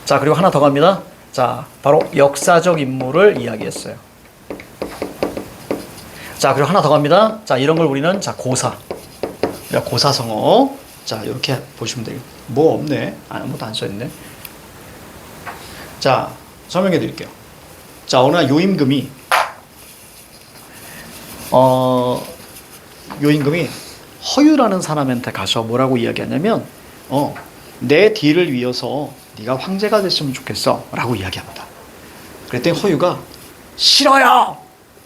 자, 그리고 하나 더 갑니다. 자, 바로 역사적 인물을 이야기했어요. 자, 그리고 하나 더 갑니다. 자, 이런 걸 우리는 자, 고사. 고사성어. 자, 이렇게 보시면 돼요. 뭐 없네. 아무것도 안 써있네. 자, 설명해 드릴게요. 자, 어느 날 요임금이 허유라는 사람한테 가서 뭐라고 이야기하냐면 내 뒤를 위해서 네가 황제가 됐으면 좋겠어 라고 이야기합니다. 그랬더니 허유가 싫어요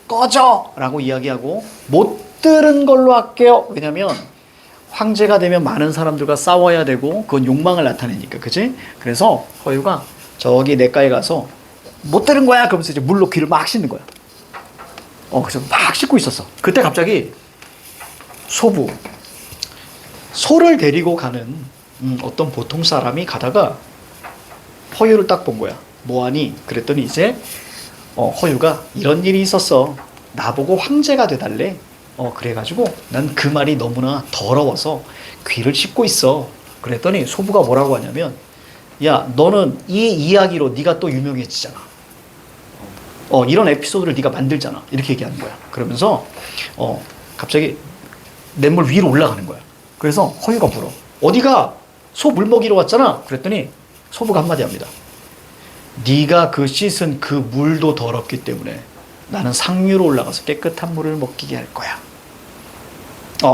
꺼져 라고 이야기하고 못 들은 걸로 할게요. 왜냐면 황제가 되면 많은 사람들과 싸워야 되고 그건 욕망을 나타내니까, 그치? 그래서 허유가 저기 냇가에 가서 못 들은 거야 그러면서 이제 물로 귀를 막 씻는 거야. 그래서 막 씻고 있었어. 그때 갑자기 소를 데리고 가는 어떤 보통 사람이 가다가 허유를 딱 본 거야. 뭐하니? 그랬더니 이제 허유가 이런 일이 있었어. 나보고 황제가 돼달래. 그래가지고 난 그 말이 너무나 더러워서 귀를 씻고 있어. 그랬더니 소부가 뭐라고 하냐면, 야, 너는 이 이야기로 네가 또 유명해지잖아. 이런 에피소드를 네가 만들잖아. 이렇게 얘기하는 거야. 그러면서 갑자기 냇물 위로 올라가는 거야. 그래서 허유가 물어. 어디가? 소 물 먹이러 왔잖아. 그랬더니 소부가 한마디 합니다. 네가 그 씻은 그 물도 더럽기 때문에 나는 상류로 올라가서 깨끗한 물을 먹게 할 거야.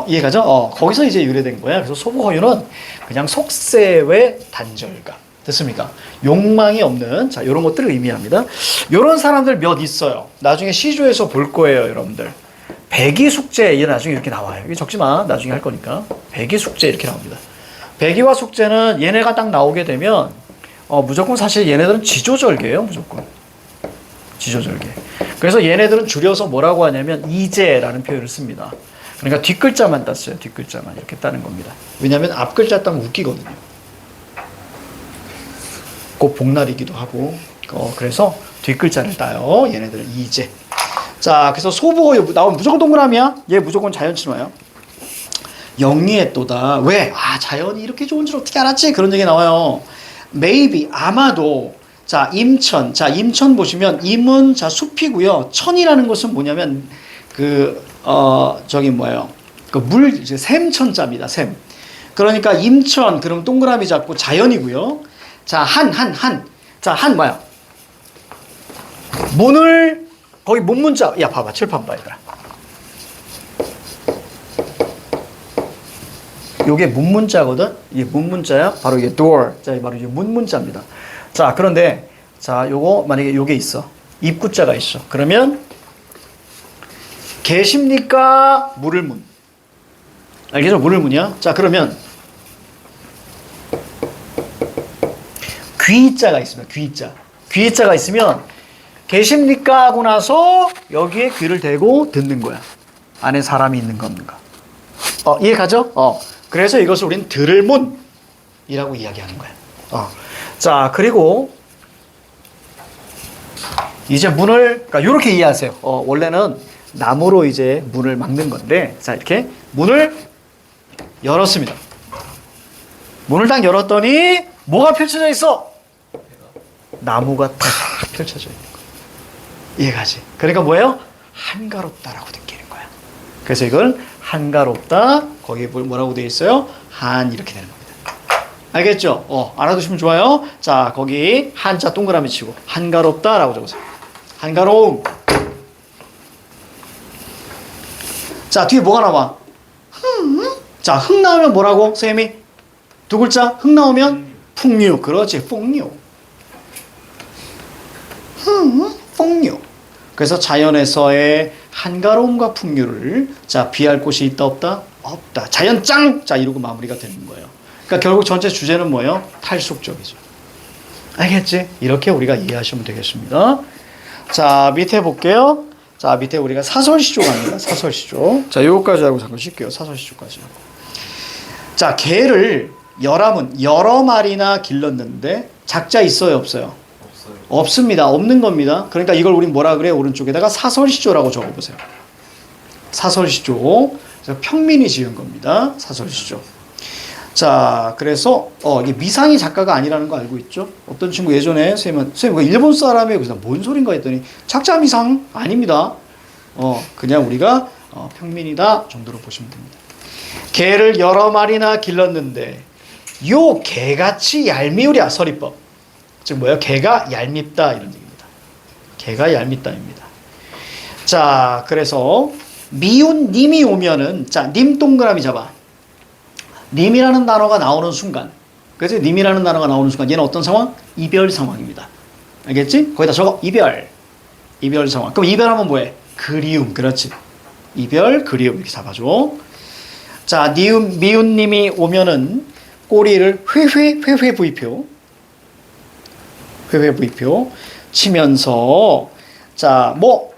이해가죠? 거기서 이제 유래된 거야. 그래서 소부허유는 그냥 속세의 단절감. 됐습니까? 욕망이 없는, 자, 요런 것들을 의미합니다. 요런 사람들 몇 있어요. 나중에 시조에서 볼 거예요, 여러분들. 백이숙제, 얘 나중에 이렇게 나와요. 이게 적지 마. 나중에 할 거니까. 백이숙제 이렇게 나옵니다. 백이와 숙제는 얘네가 딱 나오게 되면, 무조건 사실 얘네들은 지조절개예요, 무조건. 지조절개. 그래서 얘네들은 줄여서 뭐라고 하냐면, 이제라는 표현을 씁니다. 그러니까 뒷글자만 땄어요. 뒷글자만 이렇게 따는 겁니다. 왜냐하면 앞글자 따면 웃기거든요. 꼭 복날이기도 하고. 그래서 뒷글자를 따요. 얘네들은 이제. 자, 그래서 소부호유 나오면 무조건 동그라미야. 얘 무조건 자연친화야. 영리했도다. 왜? 자연이 이렇게 좋은 줄 어떻게 알았지? 그런 얘기 나와요. maybe 아마도. 자, 임천. 자, 임천 보시면 임은 자 숲이고요. 천이라는 것은 뭐냐면 이제 샘천자입니다. 샘. 그러니까 임천 그럼 동그라미 잡고 자연이고요. 자, 자, 한 뭐야? 문을 거기 문문자. 야, 봐봐. 칠판 봐, 얘들아. 요게 문문자거든. 이게 문문자야. 바로 이게 door. 자, 바로 이게 문문자입니다. 자, 그런데 자, 요거 만약에 요게 있어. 입구자가 있어. 그러면 계십니까? 물을 문. 알겠죠? 물을 문이야. 자, 그러면 귀자가 있습니다. 귀자가 있으면 계십니까? 하고 나서 여기에 귀를 대고 듣는 거야. 안에 사람이 있는 건가? 이해 가죠? 그래서 이것을 우리는 들을 문이라고 이야기하는 거야. 자, 그리고 이제 문을, 그러니까 이렇게 이해하세요. 원래는 나무로 이제 문을 막는 건데, 자, 이렇게 문을 열었습니다. 문을 딱 열었더니 뭐가 펼쳐져 있어? 나무가 탁 펼쳐져 있는 거야. 이해가지? 그러니까 뭐예요? 한가롭다라고 느끼는 거야. 그래서 이걸 한가롭다, 거기에 뭐라고 되어 있어요? 한, 이렇게 되는 겁니다. 알겠죠? 알아두시면 좋아요. 자, 거기 한자 동그라미 치고 한가롭다라고 적으세요. 한가로움. 자, 뒤에 뭐가 나와? 자, 흥 나오면 뭐라고? 선생님이? 두 글자? 흥 나오면? 풍류. 그렇지, 풍류. 풍류. 그래서 자연에서의 한가로움과 풍류를 자, 비할 곳이 있다 없다? 없다. 자연 짱! 자, 이러고 마무리가 되는 거예요. 그러니까 결국 전체 주제는 뭐예요? 탈속적이죠. 알겠지? 이렇게 우리가 이해하시면 되겠습니다. 자, 밑에 볼게요. 자, 밑에 우리가 사설시조 갑니다. 사설시조. 자, 요거까지 하고 잠깐 쉴게요. 사설시조까지. 자, 개를 여러 마리나 길렀는데 작자 있어요, 없어요? 없어요. 없습니다. 없는 겁니다. 그러니까 이걸 우린 뭐라 그래요? 오른쪽에다가 사설시조라고 적어보세요. 사설시조. 그래서 평민이 지은 겁니다. 사설시조. 자, 그래서 이게 미상이 작가가 아니라는 거 알고 있죠? 어떤 친구 예전에 선생님 그 일본 사람이에요. 그래서 뭔 소린가 했더니 작자 미상 아닙니다. 그냥 우리가 평민이다 정도로 보시면 됩니다. 개를 여러 마리나 길렀는데 요 개같이 얄미우랴 서리법. 즉 뭐예요? 개가 얄밉다 이런 얘기입니다. 개가 얄밉다입니다. 자, 그래서 미운 님이 오면은 자, 님 동그라미 잡아. 님이라는 단어가 나오는 순간, 그치? 님이라는 단어가 나오는 순간 얘는 어떤 상황? 이별 상황입니다. 알겠지? 거기다 적어. 이별 상황. 그럼 이별하면 뭐해? 그리움. 그렇지. 이별, 그리움 이렇게 잡아줘. 자, 미운 님이 오면은 꼬리를 회회 V표 치면서 자, 뭐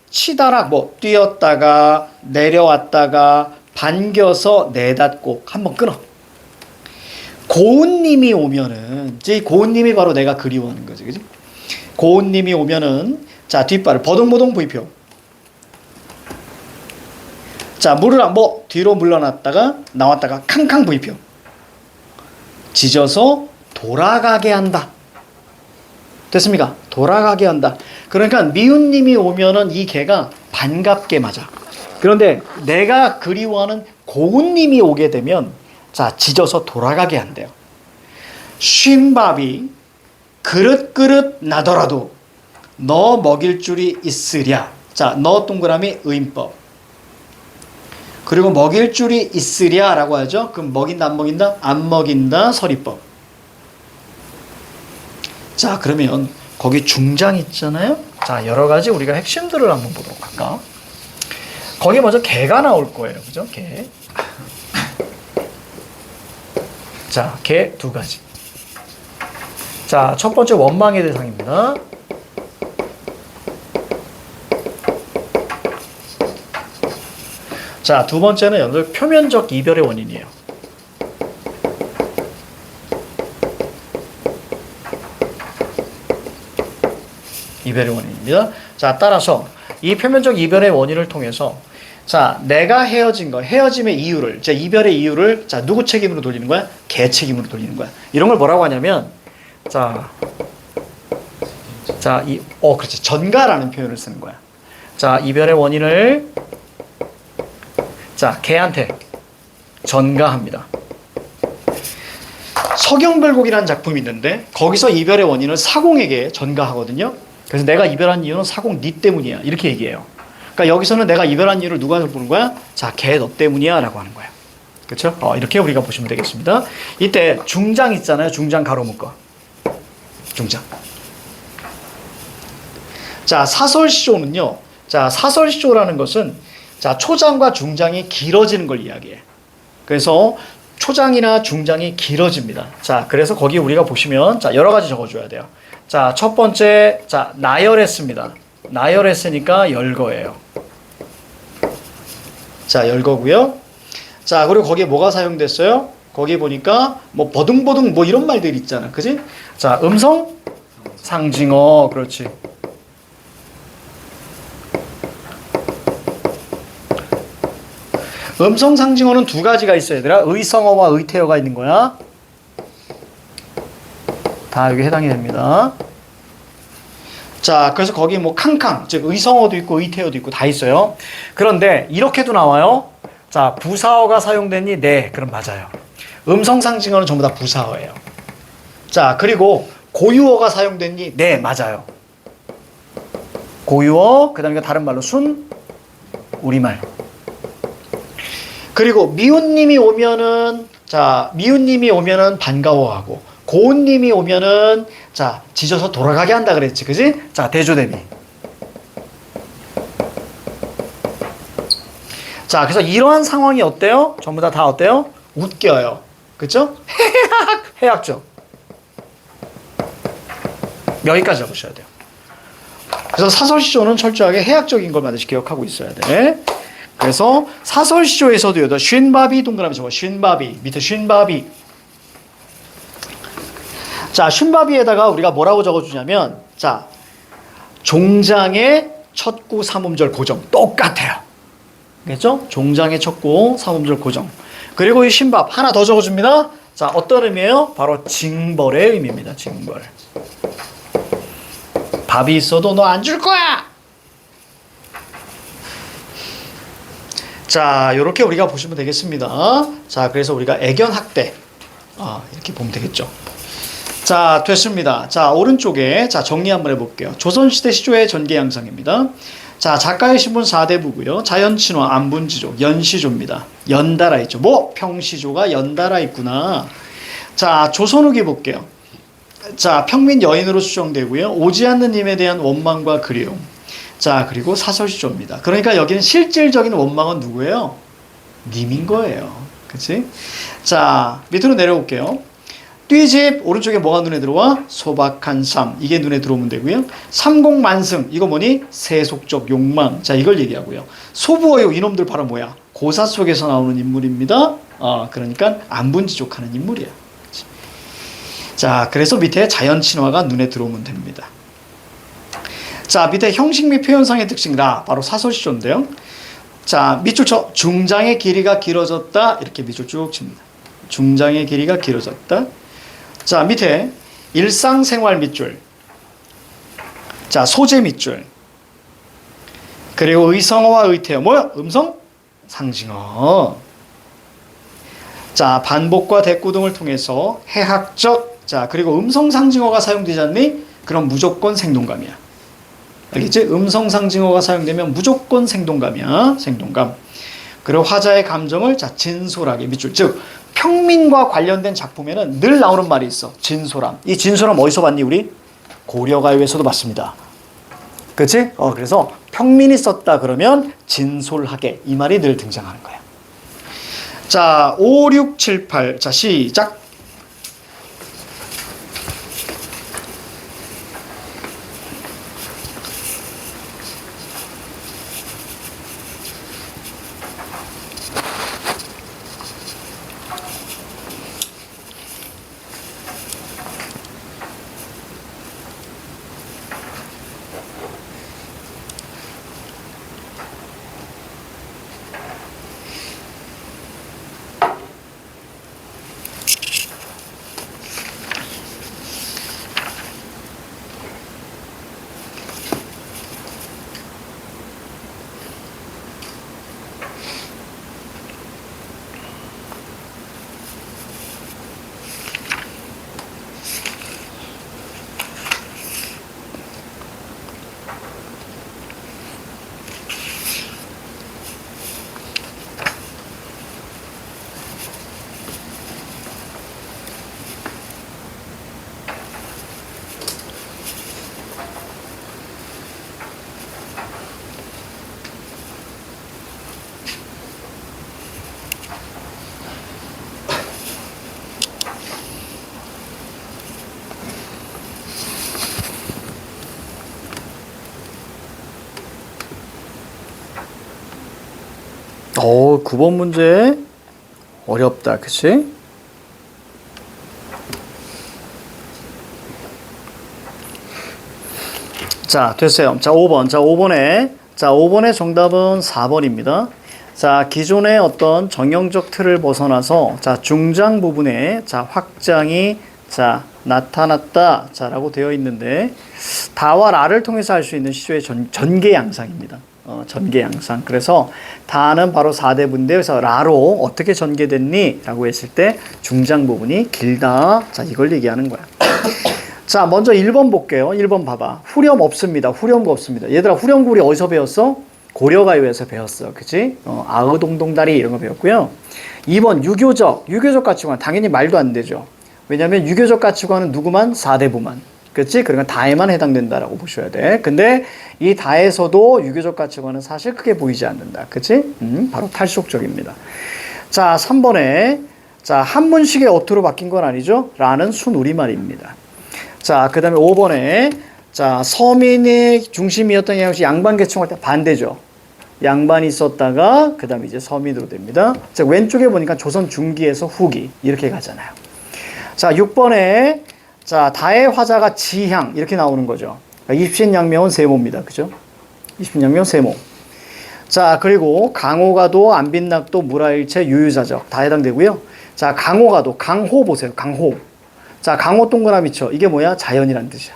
치다락 뭐 뛰었다가 내려왔다가 반겨서 내닫고 한번 끊어. 고운님이 오면은 이제 고운님이 바로 내가 그리워하는 거지, 그지? 고운님이 오면은 자, 뒷발을 버둥버둥 V표. 자, 뭐 뒤로 물러났다가 나왔다가 캉캉 V표. 짖어서 돌아가게 한다. 됐습니까? 돌아가게 한다. 그러니까 미운님이 오면은 이 개가 반갑게 맞아. 그런데 내가 그리워하는 고운님이 오게 되면 자, 짖어서 돌아가게 한대요. 쉰밥이 그릇 나더라도 너 먹일 줄이 있으랴. 자, 너 동그라미 의인법. 그리고 먹일 줄이 있으랴 라고 하죠. 그럼 먹인다 안 먹인다? 안 먹인다 서리법. 자, 그러면 거기 중장 있잖아요. 자, 여러 가지 우리가 핵심들을 한번 보도록 할까? 거기 먼저 개가 나올 거예요. 그죠? 개. 자, 개 두 가지. 자, 첫 번째 원망의 대상입니다. 자, 두 번째는 여러분들 표면적 이별의 원인이에요. 이별의 원인입니다. 자, 따라서 이 표면적 이별의 원인을 통해서 자, 내가 헤어진 거, 헤어짐의 이유를, 자, 이별의 이유를 자, 누구 책임으로 돌리는 거야? 개 책임으로 돌리는 거야. 이런 걸 뭐라고 하냐면 자, 그렇지. 전가라는 표현을 쓰는 거야. 자, 이별의 원인을 자, 개한테 전가합니다. 서경별곡이라는 작품이 있는데 거기서 이별의 원인을 사공에게 전가하거든요. 그래서 내가 이별한 이유는 사공 니 때문이야. 이렇게 얘기해요. 그러니까 여기서는 내가 이별한 이유를 누가 보는 거야? 자, 개 너 때문이야 라고 하는 거야. 그렇죠? 이렇게 우리가 보시면 되겠습니다. 이때 중장 있잖아요. 중장 가로 묶어. 중장. 자, 사설시조는요. 자, 사설시조라는 것은 자, 초장과 중장이 길어지는 걸 이야기해. 그래서 초장이나 중장이 길어집니다. 자, 그래서 거기 우리가 보시면 자, 여러 가지 적어줘야 돼요. 자, 첫 번째 자, 나열했습니다. 나열했으니까 열거예요. 자, 열거고요. 자, 그리고 거기에 뭐가 사용됐어요? 거기 보니까 뭐 버둥버둥 뭐 이런 말들이 있잖아. 그지? 자, 음성 상징어. 그렇지. 음성 상징어는 두 가지가 있어요, 얘들아. 의성어와 의태어가 있는 거야. 다 여기 해당이 됩니다. 자, 그래서 거기 뭐 캉캉, 즉 의성어도 있고 의태어도 있고 다 있어요. 그런데 이렇게도 나와요. 자, 부사어가 사용됐니? 네, 그럼 맞아요. 음성 상징어는 전부 다 부사어예요. 자, 그리고 고유어가 사용됐니? 네, 맞아요. 고유어, 그다음에 다른 말로 순, 우리말. 그리고 미운님이 오면은 자, 미운님이 오면은 반가워하고 고운님이 오면은 자, 짖어서 돌아가게 한다 그랬지, 그지? 자, 대조 대비. 자, 그래서 이러한 상황이 어때요? 전부 다 어때요? 웃겨요. 그죠? 해악적. 여기까지 적으셔야 돼요. 그래서 사설시조는 철저하게 해악적인 걸 반드시 기억하고 있어야 돼. 그래서 사설시조에서도 쉰바비 동그라미 적어. 쉰바비. 밑에 쉰바비. 자, 쉰바비에다가 우리가 뭐라고 적어주냐면 자, 종장의 첫구 삼음절 고정 똑같아요. 알겠죠? 종장의 척고, 삼음절 고정. 그리고 이 신밥 하나 더 적어줍니다. 자, 어떤 의미예요? 바로 징벌의 의미입니다. 징벌. 밥이 있어도 너 안 줄 거야! 자, 이렇게 우리가 보시면 되겠습니다. 자, 그래서 우리가 애견학대. 이렇게 보면 되겠죠. 자, 됐습니다. 자, 오른쪽에, 자, 정리 한번 해볼게요. 조선시대 시조의 전개양상입니다. 자, 작가의 신분 4대부고요. 자연친화, 안분지조, 연시조입니다. 연달아 있죠. 뭐? 평시조가 연달아 있구나. 자, 조선 후기 볼게요. 자, 평민 여인으로 추정되고요. 오지 않는 님에 대한 원망과 그리움. 자, 그리고 사설시조입니다. 그러니까 여기는 실질적인 원망은 누구예요? 님인 거예요. 그치? 자, 밑으로 내려올게요. 띠집 오른쪽에 뭐가 눈에 들어와? 소박한 삶. 이게 눈에 들어오면 되고요. 삼공만승. 이거 뭐니? 세속적 욕망. 자, 이걸 얘기하고요. 소부어요. 이놈들 바로 뭐야? 고사 속에서 나오는 인물입니다. 그러니까 안분지족하는 인물이야. 그치? 자, 그래서 밑에 자연친화가 눈에 들어오면 됩니다. 자, 밑에 형식 및 표현상의 특징이다. 바로 사설시조인데요. 자, 밑줄 쳐. 중장의 길이가 길어졌다. 이렇게 밑줄 쭉 칩니다. 중장의 길이가 길어졌다. 자, 밑에 일상생활 밑줄. 자, 소재 밑줄. 그리고 의성어와 의태어. 뭐야? 음성? 상징어. 자, 반복과 대꾸 등을 통해서 해학적. 자, 그리고 음성 상징어가 사용되지 않니? 그럼 무조건 생동감이야. 알겠지? 음성 상징어가 사용되면 무조건 생동감이야. 생동감. 그리고 화자의 감정을 자, 진솔하게 밑줄. 즉, 평민과 관련된 작품에는 늘 나오는 말이 있어. 진솔함. 이 진솔함 어디서 봤니, 우리? 고려가요에서도 봤습니다. 그치? 그래서 평민이 썼다 그러면 진솔하게. 이 말이 늘 등장하는 거야. 자, 5, 6, 7, 8. 자, 시작. 오, 9번 문제 어렵다. 그치? 자, 됐어요. 자, 5번. 자, 5번의 정답은 4번입니다. 자, 기존의 어떤 정형적 틀을 벗어나서 자, 중장 부분에 자, 확장이 자, 나타났다. 자라고 되어 있는데 다와 라를 통해서 할 수 있는 시조의 전개 양상입니다. 전개 양상. 그래서 다는 바로 4대분인데 그래서 라로 어떻게 전개됐니? 라고 했을 때 중장 부분이 길다. 자, 이걸 얘기하는 거야. 자, 먼저 1번 볼게요. 1번 봐봐. 후렴 없습니다. 후렴구 없습니다. 얘들아, 후렴구 우리 어디서 배웠어? 고려가요에서 배웠어. 그치? 아의동동다리 이런 거 배웠고요. 2번 유교적 가치관. 당연히 말도 안 되죠. 왜냐하면 유교적 가치관은 누구만? 4대부만. 그치? 그러니까 다에만 해당된다라고 보셔야 돼. 근데 이 다에서도 유교적 가치관은 사실 크게 보이지 않는다. 그치? 바로 탈속적입니다. 자, 3번에 자, 한문식의 어투로 바뀐 건 아니죠? 라는 순우리말입니다. 자, 그 다음에 5번에 자, 서민의 중심이었던 양식 양반 계층할 때 반대죠. 양반이 있었다가 그 다음에 이제 서민으로 됩니다. 자, 왼쪽에 보니까 조선 중기에서 후기 이렇게 가잖아요. 자, 6번에 자, 다의 화자가 지향 이렇게 나오는 거죠. 그러니까 입신양명은 세모입니다. 그죠? 입신양명 세모. 자, 그리고 강호가도, 안빈낙도, 무라일체, 유유자적 다 해당되고요. 자, 강호가도, 강호 보세요. 강호. 자, 강호 동그라미 쳐. 이게 뭐야? 자연이란 뜻이야.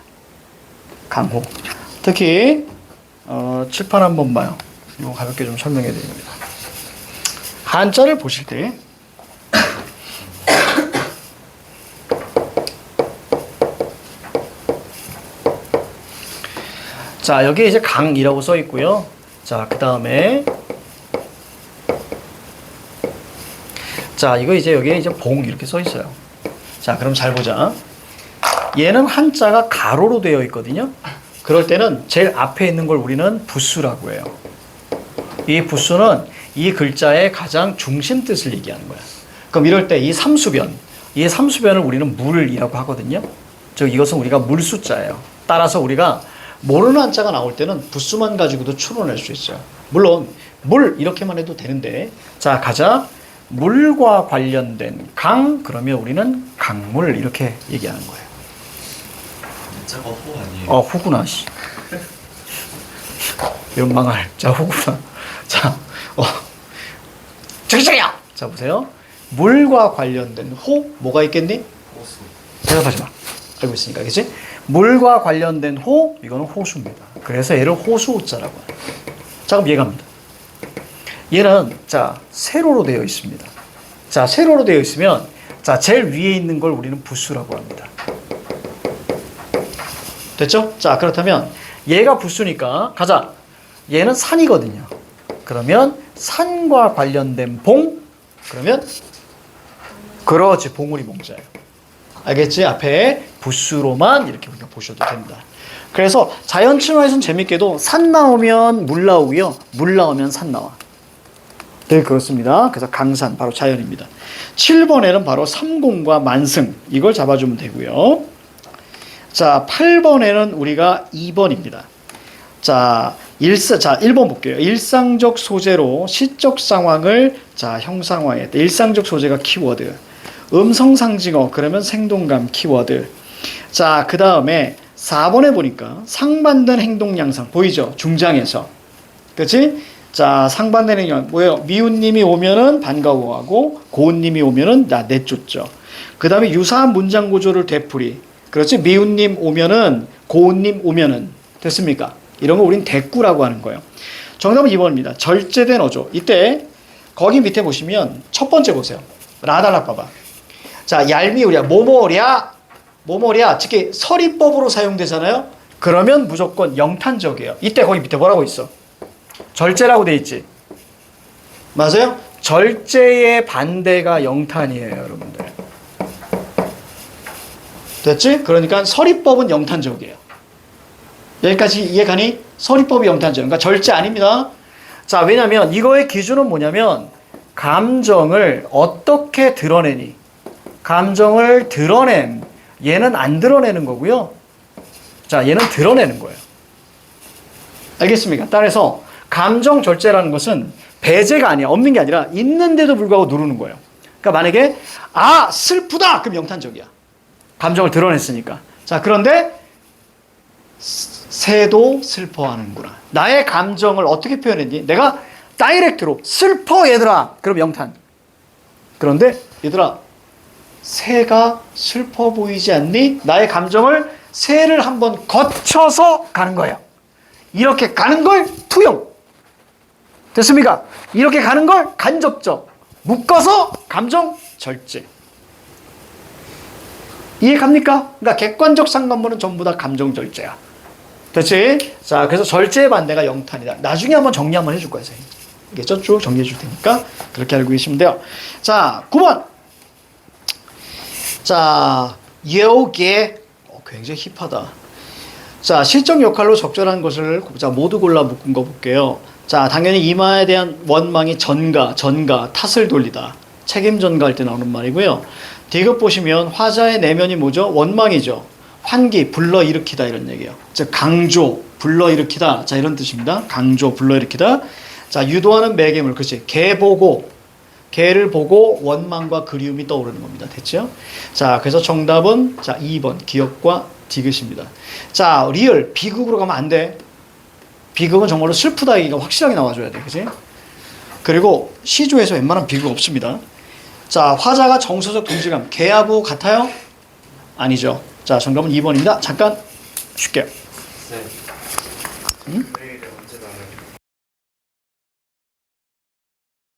강호. 특히 칠판 한번 봐요. 이거 가볍게 좀 설명해 드립니다. 한자를 보실 때 자, 여기에 이제 강이라고 써 있고요. 자, 그 다음에 자, 이거 이제 여기에 이제 봉 이렇게 써 있어요. 자, 그럼 잘 보자. 얘는 한자가 가로로 되어 있거든요. 그럴 때는 제일 앞에 있는 걸 우리는 부수라고 해요. 이 부수는 이 글자의 가장 중심 뜻을 얘기하는 거야. 그럼 이럴 때 이 삼수변을 우리는 물이라고 하거든요. 즉 이것은 우리가 물 숫자예요. 따라서 우리가 모르는 한자가 나올 때는 부수만 가지고도 추론할 수 있어요. 물론 물 이렇게만 해도 되는데, 자, 가자. 물과 관련된 강, 그러면 우리는 강물 이렇게 얘기하는 거예요. 저거 호 아니에요? 호구나, 씨. 이런 망할. 자, 호구나. 자, 저기야! 자, 보세요. 물과 관련된 호, 뭐가 있겠니? 호수. 대답하지 마. 알고 있으니까, 그치? 물과 관련된 호, 이거는 호수입니다. 그래서 얘를 호수호자라고 해요. 자, 그럼 이해갑니다. 얘는, 자, 세로로 되어 있습니다. 자, 세로로 되어 있으면, 자, 제일 위에 있는 걸 우리는 부수라고 합니다. 됐죠? 자, 그렇다면 얘가 부수니까 가자. 얘는 산이거든요. 그러면 산과 관련된 봉, 그러면 그렇지, 봉우리 몽자예요. 알겠지? 앞에 부수로만 이렇게 우리가 보셔도 됩니다. 그래서 자연 친화에서는 재밌게도 산 나오면 물 나오고요, 물 나오면 산 나와. 네, 그렇습니다. 그래서 강산 바로 자연입니다. 7번에는 바로 삼공과 만승, 이걸 잡아주면 되고요. 자, 8번에는 우리가 2번입니다. 자, 1번 볼게요. 일상적 소재로 시적 상황을 자, 형상화했다. 일상적 소재가 키워드. 음성상징어, 그러면 생동감 키워드. 자, 그 다음에 4번에 보니까 상반된 행동 양상 보이죠? 중장에서. 그렇지? 자, 상반된 행동 뭐예요? 미운님이 오면은 반가워하고 고운님이 오면은 내쫓죠. 그 다음에 유사한 문장 구조를 되풀이. 그렇지? 미운님 오면은 고운님 오면은 됐습니까? 이런 거 우린 대꾸라고 하는 거예요. 정답은 2번입니다. 절제된 어조. 이때 거기 밑에 보시면 첫 번째 보세요. 라달라 봐봐. 자, 얄미우랴, 뭐뭐랴, 특히 서리법으로 사용되잖아요. 그러면 무조건 영탄적이에요. 이때 거기 밑에 뭐라고 있어? 절제라고 돼 있지. 맞아요? 절제의 반대가 영탄이에요, 여러분들. 됐지? 그러니까 서리법은 영탄적이에요. 여기까지 이해가니? 서리법이 영탄적. 그러니까 절제 아닙니다. 자, 왜냐면 이거의 기준은 뭐냐면 감정을 어떻게 드러내니? 감정을 드러냄. 얘는 안 드러내는 거고요. 자, 얘는 드러내는 거예요. 알겠습니까? 따라서 감정 절제라는 것은 배제가 아니야. 없는 게 아니라 있는데도 불구하고 누르는 거예요. 그러니까 만약에 슬프다! 그럼 영탄적이야. 감정을 드러냈으니까. 자, 그런데 새도 슬퍼하는구나. 나의 감정을 어떻게 표현했니? 내가 다이렉트로 슬퍼 얘들아. 그럼 영탄. 그런데 얘들아, 새가 슬퍼 보이지 않니? 나의 감정을 새를 한번 거쳐서 가는 거예요. 이렇게 가는 걸 투영. 됐습니까? 이렇게 가는 걸 간접적. 묶어서 감정 절제. 이해 갑니까? 그러니까 객관적 상관문은 전부 다 감정 절제야. 됐지? 자, 그래서 절제의 반대가 영탄이다. 나중에 한번 정리 한번 해줄 거예요, 선생님. 알겠죠? 쭉 정리해 줄 테니까 그렇게 알고 계시면 돼요. 자, 9번. 자, 예오게. 굉장히 힙하다. 자, 실적 역할로 적절한 것을 자, 모두 골라 묶은 거 볼게요. 자, 당연히 이마에 대한 원망이 전가, 탓을 돌리다. 책임 전가할 때 나오는 말이고요. 디귿 보시면 화자의 내면이 뭐죠? 원망이죠. 환기, 불러일으키다 이런 얘기예요. 즉 강조, 불러일으키다. 자, 이런 뜻입니다. 강조, 불러일으키다. 자, 유도하는 매개물, 그렇지. 개를 보고 원망과 그리움이 떠오르는 겁니다. 됐죠? 자, 그래서 정답은 자, 2번 기역과 디귿입니다. 자, 리을, 비극으로 가면 안 돼. 비극은 정말로 슬프다 이거 확실하게 나와줘야 돼, 그지? 그리고 시조에서 웬만한 비극 없습니다. 자, 화자가 정서적 동질감, 걔하고 같아요? 아니죠. 자, 정답은 2번입니다. 잠깐 쉴게요. 네. 응? 네.